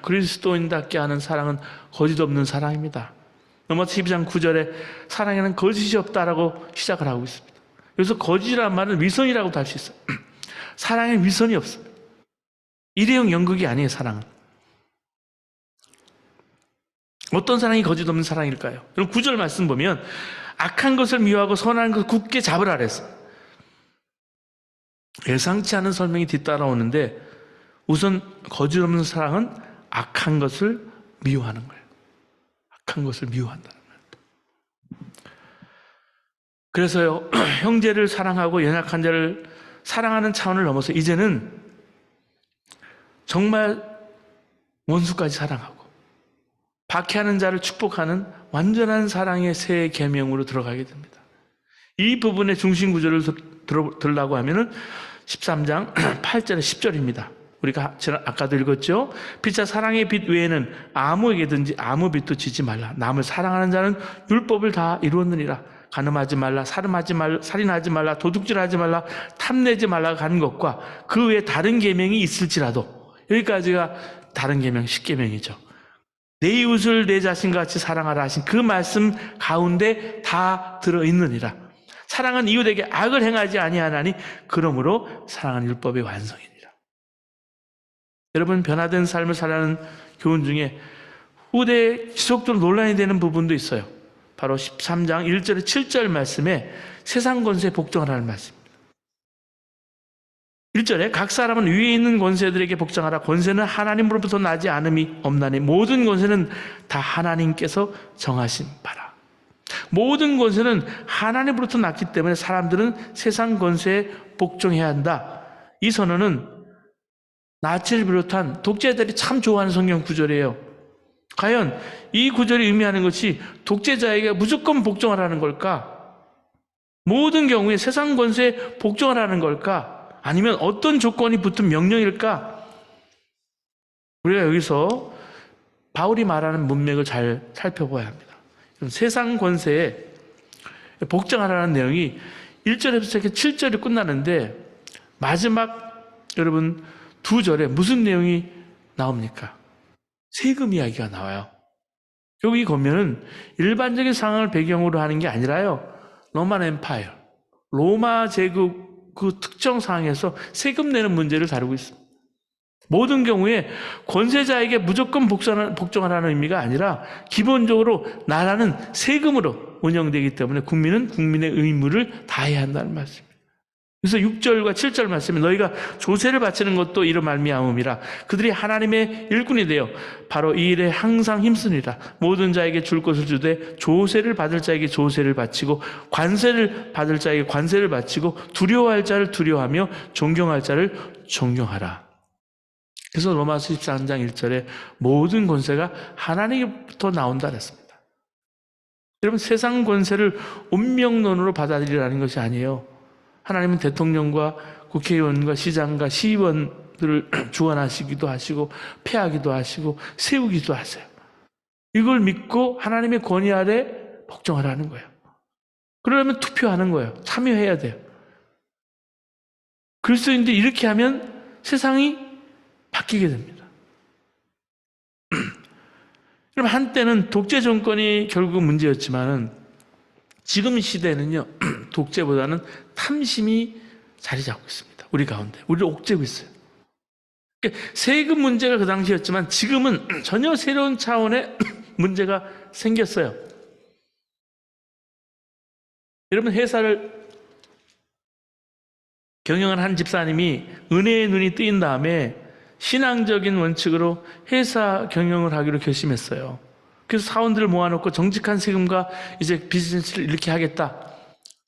[SPEAKER 1] 그리스도인답게 하는 사랑은 거짓 없는 사랑입니다. 로마서 12장 9절에 사랑에는 거짓이 없다라고 시작을 하고 있습니다. 여기서 거짓이라는 말은 위선이라고도 할 수 있어요. 사랑에 위선이 없어요. 일회용 연극이 아니에요, 사랑은. 어떤 사랑이 거짓 없는 사랑일까요? 여러분, 9절 말씀 보면 악한 것을 미워하고 선한 것을 굳게 잡으라 그랬어요. 예상치 않은 설명이 뒤따라오는데 우선 거짓 없는 사랑은 악한 것을 미워하는 거예요. 악한 것을 미워한다는 거예요. 그래서요, 형제를 사랑하고 연약한 자를 사랑하는 차원을 넘어서 이제는 정말 원수까지 사랑하고 박해하는 자를 축복하는 완전한 사랑의 새 계명으로 들어가게 됩니다. 이 부분의 중심 구조를 들으려고 하면은 13장 8절에 10절입니다. 우리가 아까도 읽었죠? 피차 사랑의 빛 외에는 아무에게든지 아무 빛도 지지 말라. 남을 사랑하는 자는 율법을 다 이루었느니라. 간음하지 말라, 살인하지 말라, 도둑질하지 말라, 탐내지 말라가 한 것과 그 외에 다른 계명이 있을지라도, 여기까지가 다른 계명 10계명이죠. 내 이웃을 내 자신같이 사랑하라 하신 그 말씀 가운데 다 들어있느니라. 사랑은 이웃에게 악을 행하지 아니하나니 그러므로 사랑은 율법의 완성이니라. 여러분, 변화된 삶을 살아가는 교훈 중에 후대에 지속적으로 논란이 되는 부분도 있어요. 바로 13장 1절에 7절 말씀에 세상 권세에 복종하라는 말씀입니다. 1절에 각 사람은 위에 있는 권세들에게 복종하라. 권세는 하나님으로부터 나지 않음이 없나니 모든 권세는 다 하나님께서 정하신 바라. 모든 권세는 하나님으로부터 났기 때문에 사람들은 세상 권세에 복종해야 한다. 이 선언은 나치를 비롯한 독재자들이 참 좋아하는 성경 구절이에요. 과연 이 구절이 의미하는 것이 독재자에게 무조건 복종하라는 걸까? 모든 경우에 세상 권세에 복종하라는 걸까? 아니면 어떤 조건이 붙은 명령일까? 우리가 여기서 바울이 말하는 문맥을 잘 살펴봐야 합니다. 세상 권세에 복종하라는 내용이 1절에서 시작해 7절이 끝나는데 마지막 여러분 2절에 무슨 내용이 나옵니까? 세금 이야기가 나와요. 여기 보면은 일반적인 상황을 배경으로 하는 게 아니라요, 로만 엠파이어, 로마 제국 그 특정 상황에서 세금 내는 문제를 다루고 있습니다. 모든 경우에 권세자에게 무조건 복종하라는 의미가 아니라 기본적으로 나라는 세금으로 운영되기 때문에 국민은 국민의 의무를 다해야 한다는 말씀입니다. 그래서 6절과 7절 말씀에 너희가 조세를 바치는 것도 이로 말미암음이라. 그들이 하나님의 일꾼이 되어 바로 이 일에 항상 힘쓰니라. 모든 자에게 줄 것을 주되 조세를 받을 자에게 조세를 바치고 관세를 받을 자에게 관세를 바치고 두려워할 자를 두려워하며 존경할 자를 존경하라. 그래서 로마서 13장 1절에 모든 권세가 하나님부터 나온다 그랬습니다. 여러분, 세상 권세를 운명론으로 받아들이라는 것이 아니에요. 하나님은 대통령과 국회의원과 시장과 시의원들을 주관하시기도 하시고 폐하기도 하시고 세우기도 하세요. 이걸 믿고 하나님의 권위 아래 복종하라는 거예요. 그러려면 투표하는 거예요. 참여해야 돼요. 그리스도인들이 이렇게 하면 세상이 바뀌게 됩니다. 여러분, 한때는 독재 정권이 결국 문제였지만은 지금 시대는요, 독재보다는 탐심이 자리 잡고 있습니다. 우리 가운데. 우리를 옥죄고 있어요. 그러니까 세금 문제가 그 당시였지만 지금은 전혀 새로운 차원의 문제가 생겼어요. 여러분, 회사를 경영하는 한 집사님이 은혜의 눈이 뜨인 다음에 신앙적인 원칙으로 회사 경영을 하기로 결심했어요. 그래서 사원들을 모아놓고 정직한 세금과 이제 비즈니스를 이렇게 하겠다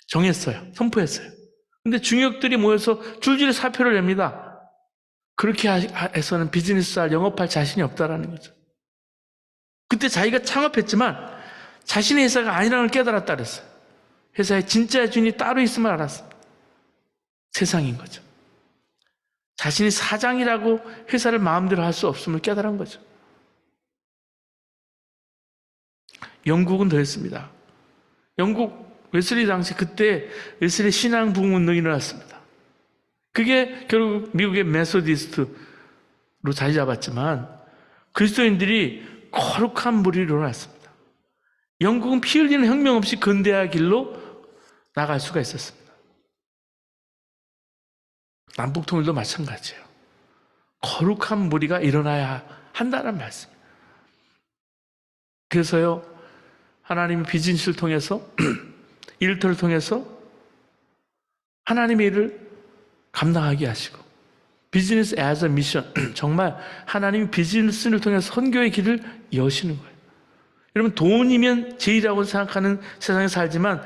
[SPEAKER 1] 정했어요. 선포했어요. 근데 중역들이 모여서 줄줄이 사표를 냅니다. 그렇게 해서는 비즈니스할, 영업할 자신이 없다라는 거죠. 그때 자기가 창업했지만 자신의 회사가 아니라는 걸 깨달았다 그랬어요. 회사에 진짜 주인이 따로 있음을 알았어요. 세상인 거죠. 자신이 사장이라고 회사를 마음대로 할 수 없음을 깨달은 거죠. 영국은 더 했습니다. 영국 웨슬리 당시 그때 웨슬리 신앙 부흥 운동이 일어났습니다. 그게 결국 미국의 메소디스트로 자리 잡았지만 그리스도인들이 거룩한 무리로 일어났습니다. 영국은 피 흘리는 혁명 없이 근대화 길로 나갈 수가 있었습니다. 남북통일도 마찬가지예요. 거룩한 무리가 일어나야 한다는 말씀입니다. 그래서요, 하나님이 비즈니스를 통해서 일터를 통해서 하나님의 일을 감당하게 하시고 비즈니스 as a 미션, 정말 하나님이 비즈니스를 통해서 선교의 길을 여시는 거예요. 여러분, 돈이면 제일이라고 생각하는 세상에 살지만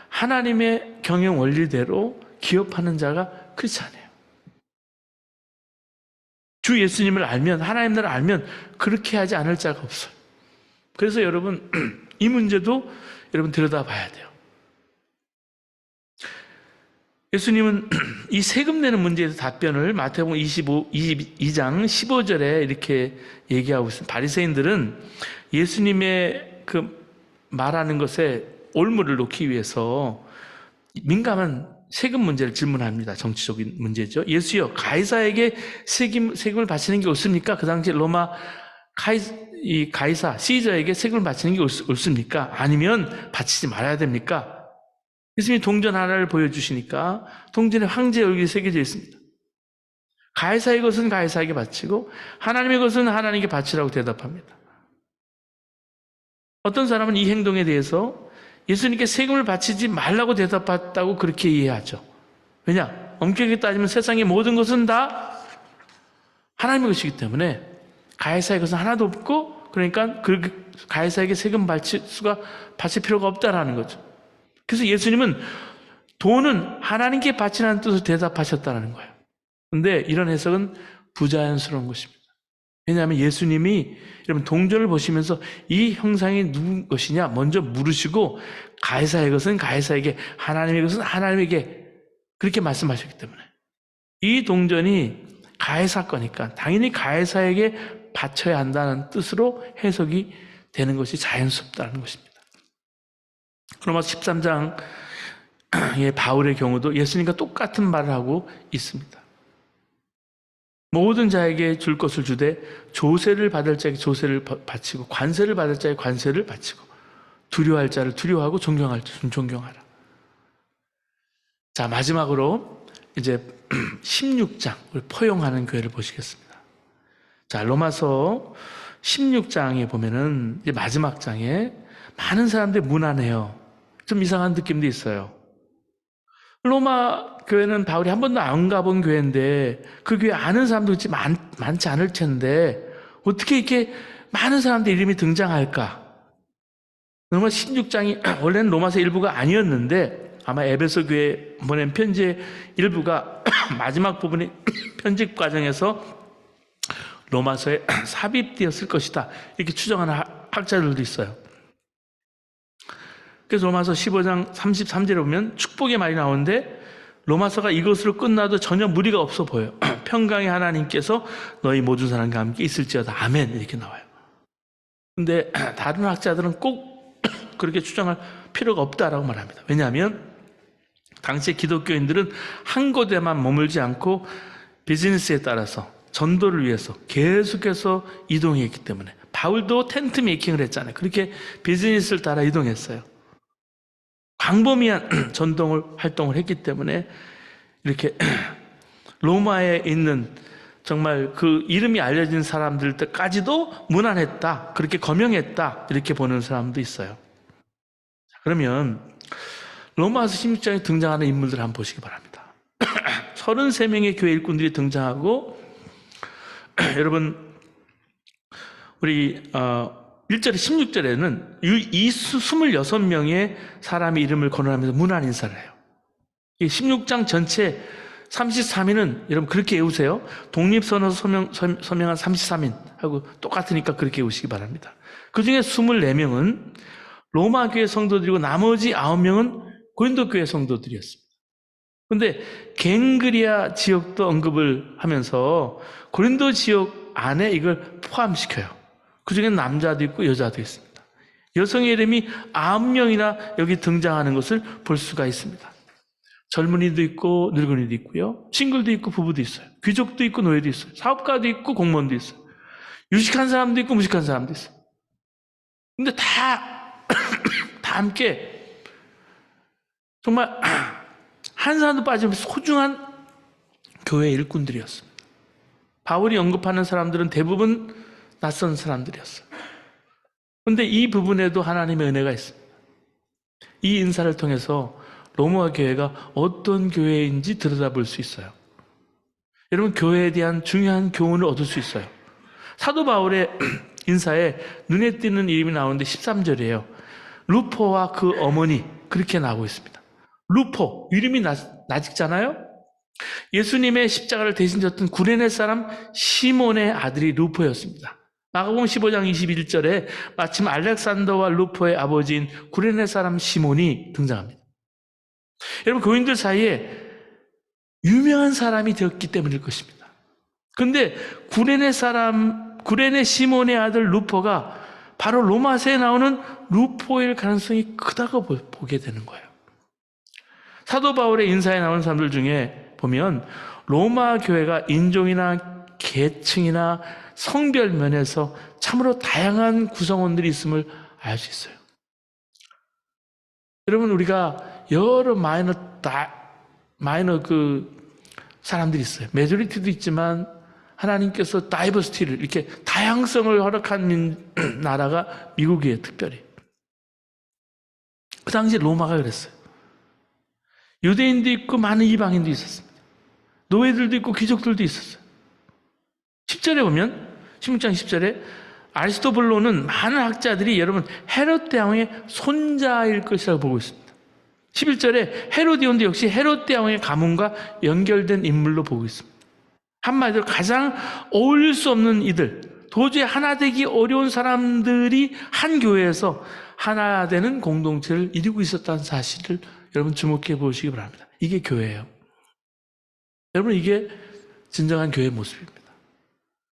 [SPEAKER 1] 하나님의 경영 원리대로 기업하는 자가 크리스찬이에요. 주 예수님을 알면, 하나님 나라를 알면 그렇게 하지 않을 자가 없어요. 그래서 여러분, 이 문제도 여러분 들여다봐야 돼요. 예수님은 이 세금 내는 문제에 대해서 답변을 마태복음 22장 15절에 이렇게 얘기하고 있습니다. 바리새인들은 예수님의 그 말하는 것에 올무를 놓기 위해서 민감한 세금 문제를 질문합니다. 정치적인 문제죠. 예수여, 가이사에게 세금을 바치는 게 옳습니까? 그 당시 로마 가이사 시저에게 세금을 바치는 게 옳습니까? 아니면 바치지 말아야 됩니까? 예수님이 동전 하나를 보여주시니까 동전에 황제의 얼굴이 새겨져 있습니다. 가이사의 것은 가이사에게 바치고 하나님의 것은 하나님께 바치라고 대답합니다. 어떤 사람은 이 행동에 대해서 예수님께 세금을 바치지 말라고 대답했다고 그렇게 이해하죠. 왜냐? 엄격하게 따지면 세상의 모든 것은 다 하나님의 것이기 때문에 가이사의 것은 하나도 없고, 그러니까 그 가이사에게 세금 바칠 필요가 없다라는 거죠. 그래서 예수님은 돈은 하나님께 바치라는 뜻으로 대답하셨다는 거예요. 그런데 이런 해석은 부자연스러운 것입니다. 왜냐하면 예수님이 여러분 동전을 보시면서 이 형상이 누구 것이냐 먼저 물으시고 가이사의 것은 가이사에게, 하나님의 것은 하나님에게 그렇게 말씀하셨기 때문에 이 동전이 가이사 거니까 당연히 가이사에게 바쳐야 한다는 뜻으로 해석이 되는 것이 자연스럽다는 것입니다. 로마서 13장의 바울의 경우도 예수님과 똑같은 말을 하고 있습니다. 모든 자에게 줄 것을 주되 조세를 받을 자에게 조세를 바치고 관세를 받을 자에게 관세를 바치고 두려워할 자를 두려워하고 존경할 자를 존경하라. 자, 마지막으로 이제 16장 우리 포용하는 교회를 보시겠습니다. 자, 로마서 16장에 보면은 이제 마지막 장에 많은 사람들이 무난해요. 좀 이상한 느낌도 있어요. 로마 교회는 바울이 한 번도 안 가본 교회인데 그 교회 아는 사람도 그렇지 많지 않을 텐데 어떻게 이렇게 많은 사람들 이름이 등장할까? 로마 16장이 원래는 로마서 일부가 아니었는데 아마 에베소 교회에 보낸 편지의 일부가 마지막 부분이 편집 과정에서 로마서에 삽입되었을 것이다, 이렇게 추정하는 학자들도 있어요. 그래서 로마서 15장 33절에 보면 축복의 말이 나오는데 로마서가 이것으로 끝나도 전혀 무리가 없어 보여요. 평강의 하나님께서 너희 모든 사람과 함께 있을지어다. 아멘, 이렇게 나와요. 근데 다른 학자들은 꼭 그렇게 추정할 필요가 없다라고 말합니다. 왜냐하면 당시 기독교인들은 한 곳에만 머물지 않고 비즈니스에 따라서 전도를 위해서 계속해서 이동했기 때문에 바울도 텐트 메이킹을 했잖아요. 그렇게 비즈니스를 따라 이동했어요. 광범위한 전동을 활동을 했기 때문에 이렇게 로마에 있는 정말 그 이름이 알려진 사람들까지도 무난했다, 그렇게 거명했다, 이렇게 보는 사람도 있어요. 그러면 로마서 16장에 등장하는 인물들 한번 보시기 바랍니다. 33명의 교회 일꾼들이 등장하고 여러분 우리 1절에 16절에는 이 26명의 사람의 이름을 거론하면서 문안 인사를 해요. 이 16장 전체 33인은 여러분 그렇게 외우세요. 독립선언 서명한 33인하고 똑같으니까 그렇게 외우시기 바랍니다. 그 중에 24명은 로마 교회 성도들이고 나머지 9명은 고린도 교회 성도들이었습니다. 그런데 갱그리아 지역도 언급을 하면서 고린도 지역 안에 이걸 포함시켜요. 그 중에 남자도 있고 여자도 있습니다. 여성의 이름이 9명이나 여기 등장하는 것을 볼 수가 있습니다. 젊은이도 있고 늙은이도 있고요. 싱글도 있고 부부도 있어요. 귀족도 있고 노예도 있어요. 사업가도 있고 공무원도 있어요. 유식한 사람도 있고 무식한 사람도 있어요. 근데 다 함께 정말 한 사람도 빠짐없이 소중한 교회 일꾼들이었습니다. 바울이 언급하는 사람들은 대부분 낯선 사람들이었어요. 그런데 이 부분에도 하나님의 은혜가 있습니다. 이 인사를 통해서 로마 교회가 어떤 교회인지 들여다볼 수 있어요. 여러분, 교회에 대한 중요한 교훈을 얻을 수 있어요. 사도 바울의 인사에 눈에 띄는 이름이 나오는데 13절이에요. 루포와 그 어머니, 그렇게 나오고 있습니다. 루포, 이름이 나직잖아요? 예수님의 십자가를 대신 졌던 구레네 사람 시몬의 아들이 루포였습니다. 마가복음 15장 21절에 마침 알렉산더와 루포의 아버지인 구레네 사람 시몬이 등장합니다. 여러분, 교인들 사이에 유명한 사람이 되었기 때문일 것입니다. 그런데 구레네 시몬의 아들 루포가 바로 로마서에 나오는 루포일 가능성이 크다고 보게 되는 거예요. 사도 바울의 인사에 나오는 사람들 중에 보면 로마 교회가 인종이나 계층이나 성별 면에서 참으로 다양한 구성원들이 있음을 알 수 있어요. 여러분, 우리가 여러 마이너 사람들이 있어요. 메조리티도 있지만 하나님께서 다이버시티를, 이렇게 다양성을 허락한 나라가 미국이에요, 특별히. 그 당시 로마가 그랬어요. 유대인도 있고 많은 이방인도 있었습니다. 노예들도 있고 귀족들도 있었어요. 10절에 보면, 16장 10절에 아리스토블로는 많은 학자들이 여러분 헤롯 대왕의 손자일 것이라고 보고 있습니다. 11절에 헤로디온도 역시 헤롯 대왕의 가문과 연결된 인물로 보고 있습니다. 한마디로 가장 어울릴 수 없는 이들, 도저히 하나 되기 어려운 사람들이 한 교회에서 하나 되는 공동체를 이루고 있었다는 사실을 여러분 주목해 보시기 바랍니다. 이게 교회예요. 여러분, 이게 진정한 교회의 모습입니다.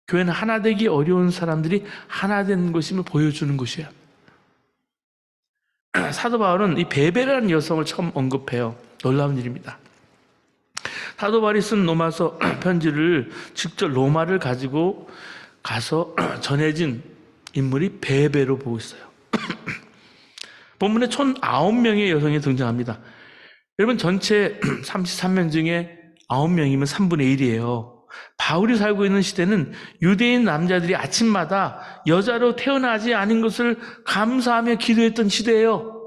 [SPEAKER 1] 교회는 하나 되기 어려운 사람들이 하나 된 것임을 보여주는 것이에요. 사도 바울은 이 베베라는 여성을 처음 언급해요. 놀라운 일입니다. 사도 바울이 쓴 로마서 편지를 직접 로마를 가지고 가서 전해진 인물이 베베로 보고 있어요. 본문에 총 9명의 여성이 등장합니다. 여러분, 전체 33명 중에 9명이면 3분의 1이에요. 바울이 살고 있는 시대는 유대인 남자들이 아침마다 여자로 태어나지 않은 것을 감사하며 기도했던 시대예요.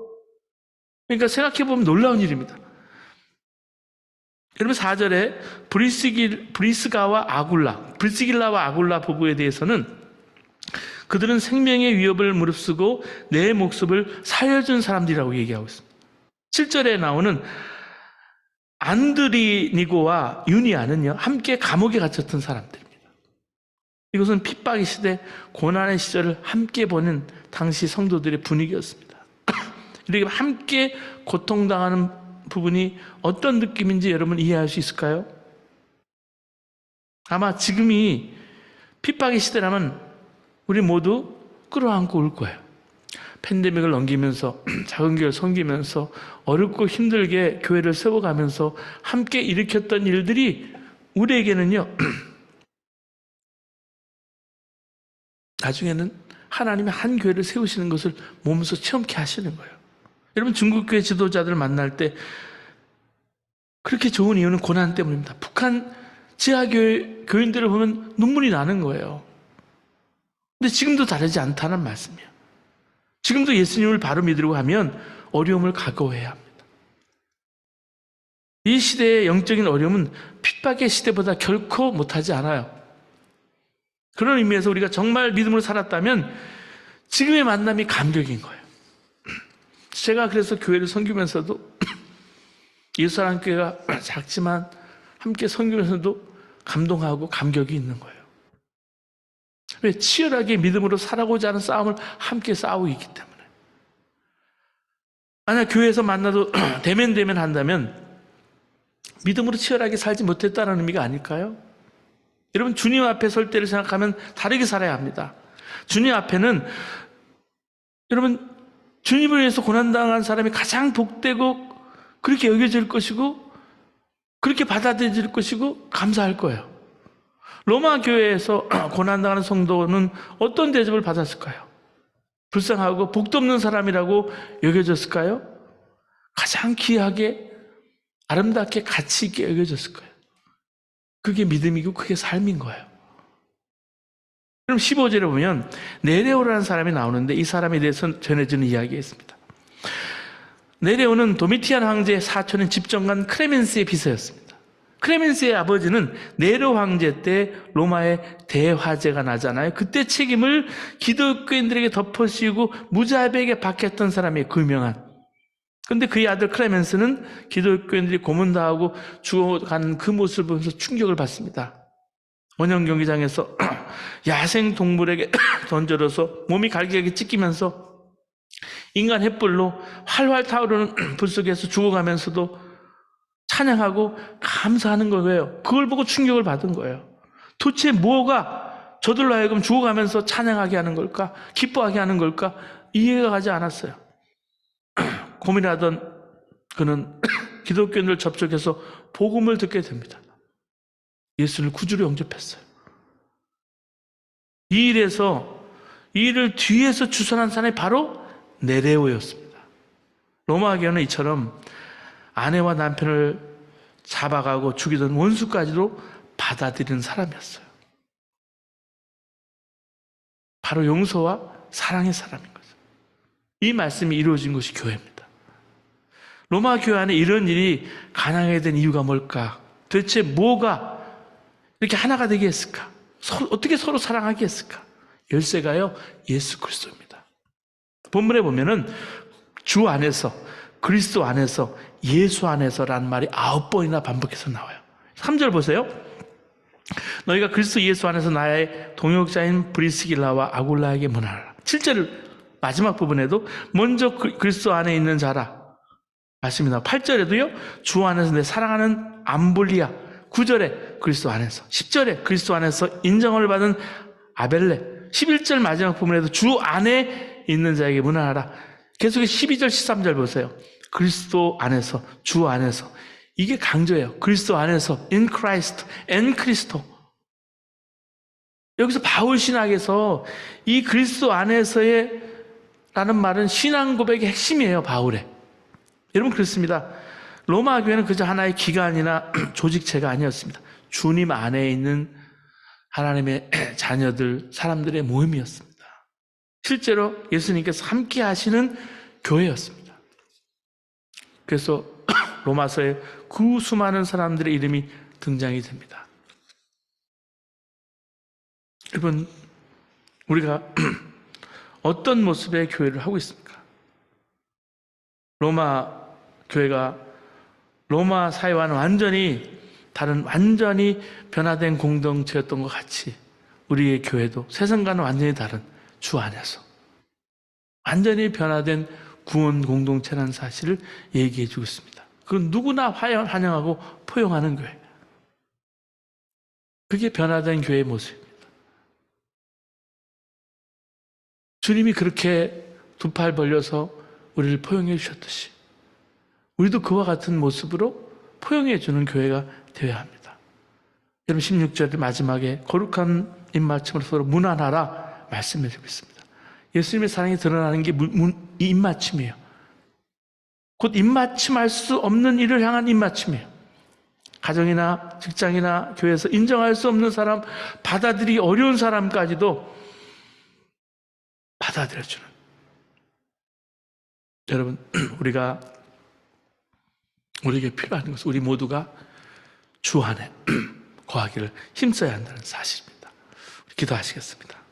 [SPEAKER 1] 그러니까 생각해보면 놀라운 일입니다. 여러분, 4절에 브리스길라와 아굴라 부부에 대해서는 그들은 생명의 위협을 무릅쓰고 내 목숨을 살려준 사람들이라고 얘기하고 있습니다. 7절에 나오는 안드리니고와 유니아는요, 함께 감옥에 갇혔던 사람들입니다. 이것은 핍박의 시대, 고난의 시절을 함께 보낸 당시 성도들의 분위기였습니다. 이렇게 함께 고통당하는 부분이 어떤 느낌인지 여러분 이해할 수 있을까요? 아마 지금이 핍박의 시대라면 우리 모두 끌어안고 올 거예요. 팬데믹을 넘기면서 작은 교회를 섬기면서 어렵고 힘들게 교회를 세워가면서 함께 일으켰던 일들이 우리에게는요, 나중에는 하나님이 한 교회를 세우시는 것을 몸소 체험케 하시는 거예요. 여러분, 중국교회 지도자들 만날 때 그렇게 좋은 이유는 고난 때문입니다. 북한 지하교회 교인들을 보면 눈물이 나는 거예요. 근데 지금도 다르지 않다는 말씀이에요. 지금도 예수님을 바로 믿으려고 하면 어려움을 각오해야 합니다. 이 시대의 영적인 어려움은 핍박의 시대보다 결코 못하지 않아요. 그런 의미에서 우리가 정말 믿음으로 살았다면 지금의 만남이 감격인 거예요. 제가 그래서 교회를 섬기면서도 예수사랑교회가 작지만 함께 섬기면서도 감동하고 감격이 있는 거예요. 왜? 치열하게 믿음으로 살아가고자 하는 싸움을 함께 싸우고 있기 때문에. 만약 교회에서 만나도 대면 한다면 믿음으로 치열하게 살지 못했다는 의미가 아닐까요? 여러분, 주님 앞에 설 때를 생각하면 다르게 살아야 합니다. 주님 앞에는 여러분, 주님을 위해서 고난당한 사람이 가장 복되고 그렇게 여겨질 것이고 그렇게 받아들여질 것이고 감사할 거예요. 로마 교회에서 고난당하는 성도는 어떤 대접을 받았을까요? 불쌍하고 복도 없는 사람이라고 여겨졌을까요? 가장 귀하게 아름답게 가치 있게 여겨졌을 거예요. 그게 믿음이고 그게 삶인 거예요. 그럼 15절에 보면 네레오라는 사람이 나오는데 이 사람에 대해서 전해지는 이야기가 있습니다. 네레오는 도미티안 황제의 사촌인 집정관 크레멘스의 비서였습니다. 크레멘스의 아버지는 네로 황제 때 로마에 대화재가 나잖아요. 그때 책임을 기독교인들에게 덮어씌우고 무자비하게 박했던 사람이 그 유명한. 그런데 그의 아들 크레멘스는 기독교인들이 고문당하고 죽어가는 그 모습을 보면서 충격을 받습니다. 원형 경기장에서 야생 동물에게 던져져서 몸이 갈기갈기 찢기면서 인간 횃불로 활활 타오르는 불 속에서 죽어가면서도 찬양하고 감사하는 거예요. 그걸 보고 충격을 받은 거예요. 도대체 뭐가 저들로 하여금 죽어가면서 찬양하게 하는 걸까? 기뻐하게 하는 걸까? 이해가 가지 않았어요. 고민하던 그는 기독교인들 접촉해서 복음을 듣게 됩니다. 예수를 구주로 영접했어요. 이 일을 뒤에서 주선한 사람이 바로 네레오였습니다. 로마 교회는 이처럼 아내와 남편을 잡아가고 죽이던 원수까지도 받아들이는 사람이었어요. 바로 용서와 사랑의 사람인 거죠. 이 말씀이 이루어진 것이 교회입니다. 로마 교회 안에 이런 일이 가능하게 된 이유가 뭘까? 도대체 뭐가 이렇게 하나가 되게 했을까? 어떻게 서로 사랑하게 했을까? 열쇠가요, 예수 그리스도입니다. 본문에 보면은 주 안에서, 그리스도 안에서, 예수 안에서라는 말이 9번이나 반복해서 나와요. 3절 보세요. 너희가 그리스도 예수 안에서 나의 동역자인 브리스길라와 아굴라에게 문하라. 7절 마지막 부분에도 먼저 그리스도 안에 있는 자라 말씀이 나와요. 8절에도요, 주 안에서 내 사랑하는 암볼리아. 9절에 그리스도 안에서, 10절에 그리스도 안에서 인정을 받은 아벨레, 11절 마지막 부분에도 주 안에 있는 자에게 문안하라. 계속해서 12절, 13절 보세요. 그리스도 안에서, 주 안에서. 이게 강조예요. 그리스도 안에서, in Christ, en Cristo. 여기서 바울 신학에서 이 그리스도 안에서의 라는 말은 신앙 고백의 핵심이에요, 바울의. 여러분 그렇습니다. 로마 교회는 그저 하나의 기관이나 조직체가 아니었습니다. 주님 안에 있는 하나님의 자녀들, 사람들의 모임이었습니다. 실제로 예수님께서 함께 하시는 교회였습니다. 그래서 로마서에 그 수많은 사람들의 이름이 등장이 됩니다. 여러분, 우리가 어떤 모습의 교회를 하고 있습니까? 로마 교회가 로마 사회와는 완전히 다른, 완전히 변화된 공동체였던 것 같이 우리의 교회도 세상과는 완전히 다른 주 안에서 완전히 변화된 구원 공동체라는 사실을 얘기해 주고 있습니다. 그건 누구나 환영하고 포용하는 교회. 그게 변화된 교회의 모습입니다. 주님이 그렇게 두 팔 벌려서 우리를 포용해 주셨듯이 우리도 그와 같은 모습으로 포용해 주는 교회가 되어야 합니다. 여러분 16절 마지막에 거룩한 입맞춤으로 서로 문안하라 말씀해 주고 있습니다. 예수님의 사랑이 드러나는 게 이 입맞춤이에요. 곧 입맞춤할 수 없는 일을 향한 입맞춤이에요. 가정이나 직장이나 교회에서 인정할 수 없는 사람, 받아들이기 어려운 사람까지도 받아들여주는. 여러분, 우리에게 필요한 것은 우리 모두가 주 안에 거하기를 힘써야 한다는 사실입니다. 우리 기도하시겠습니다.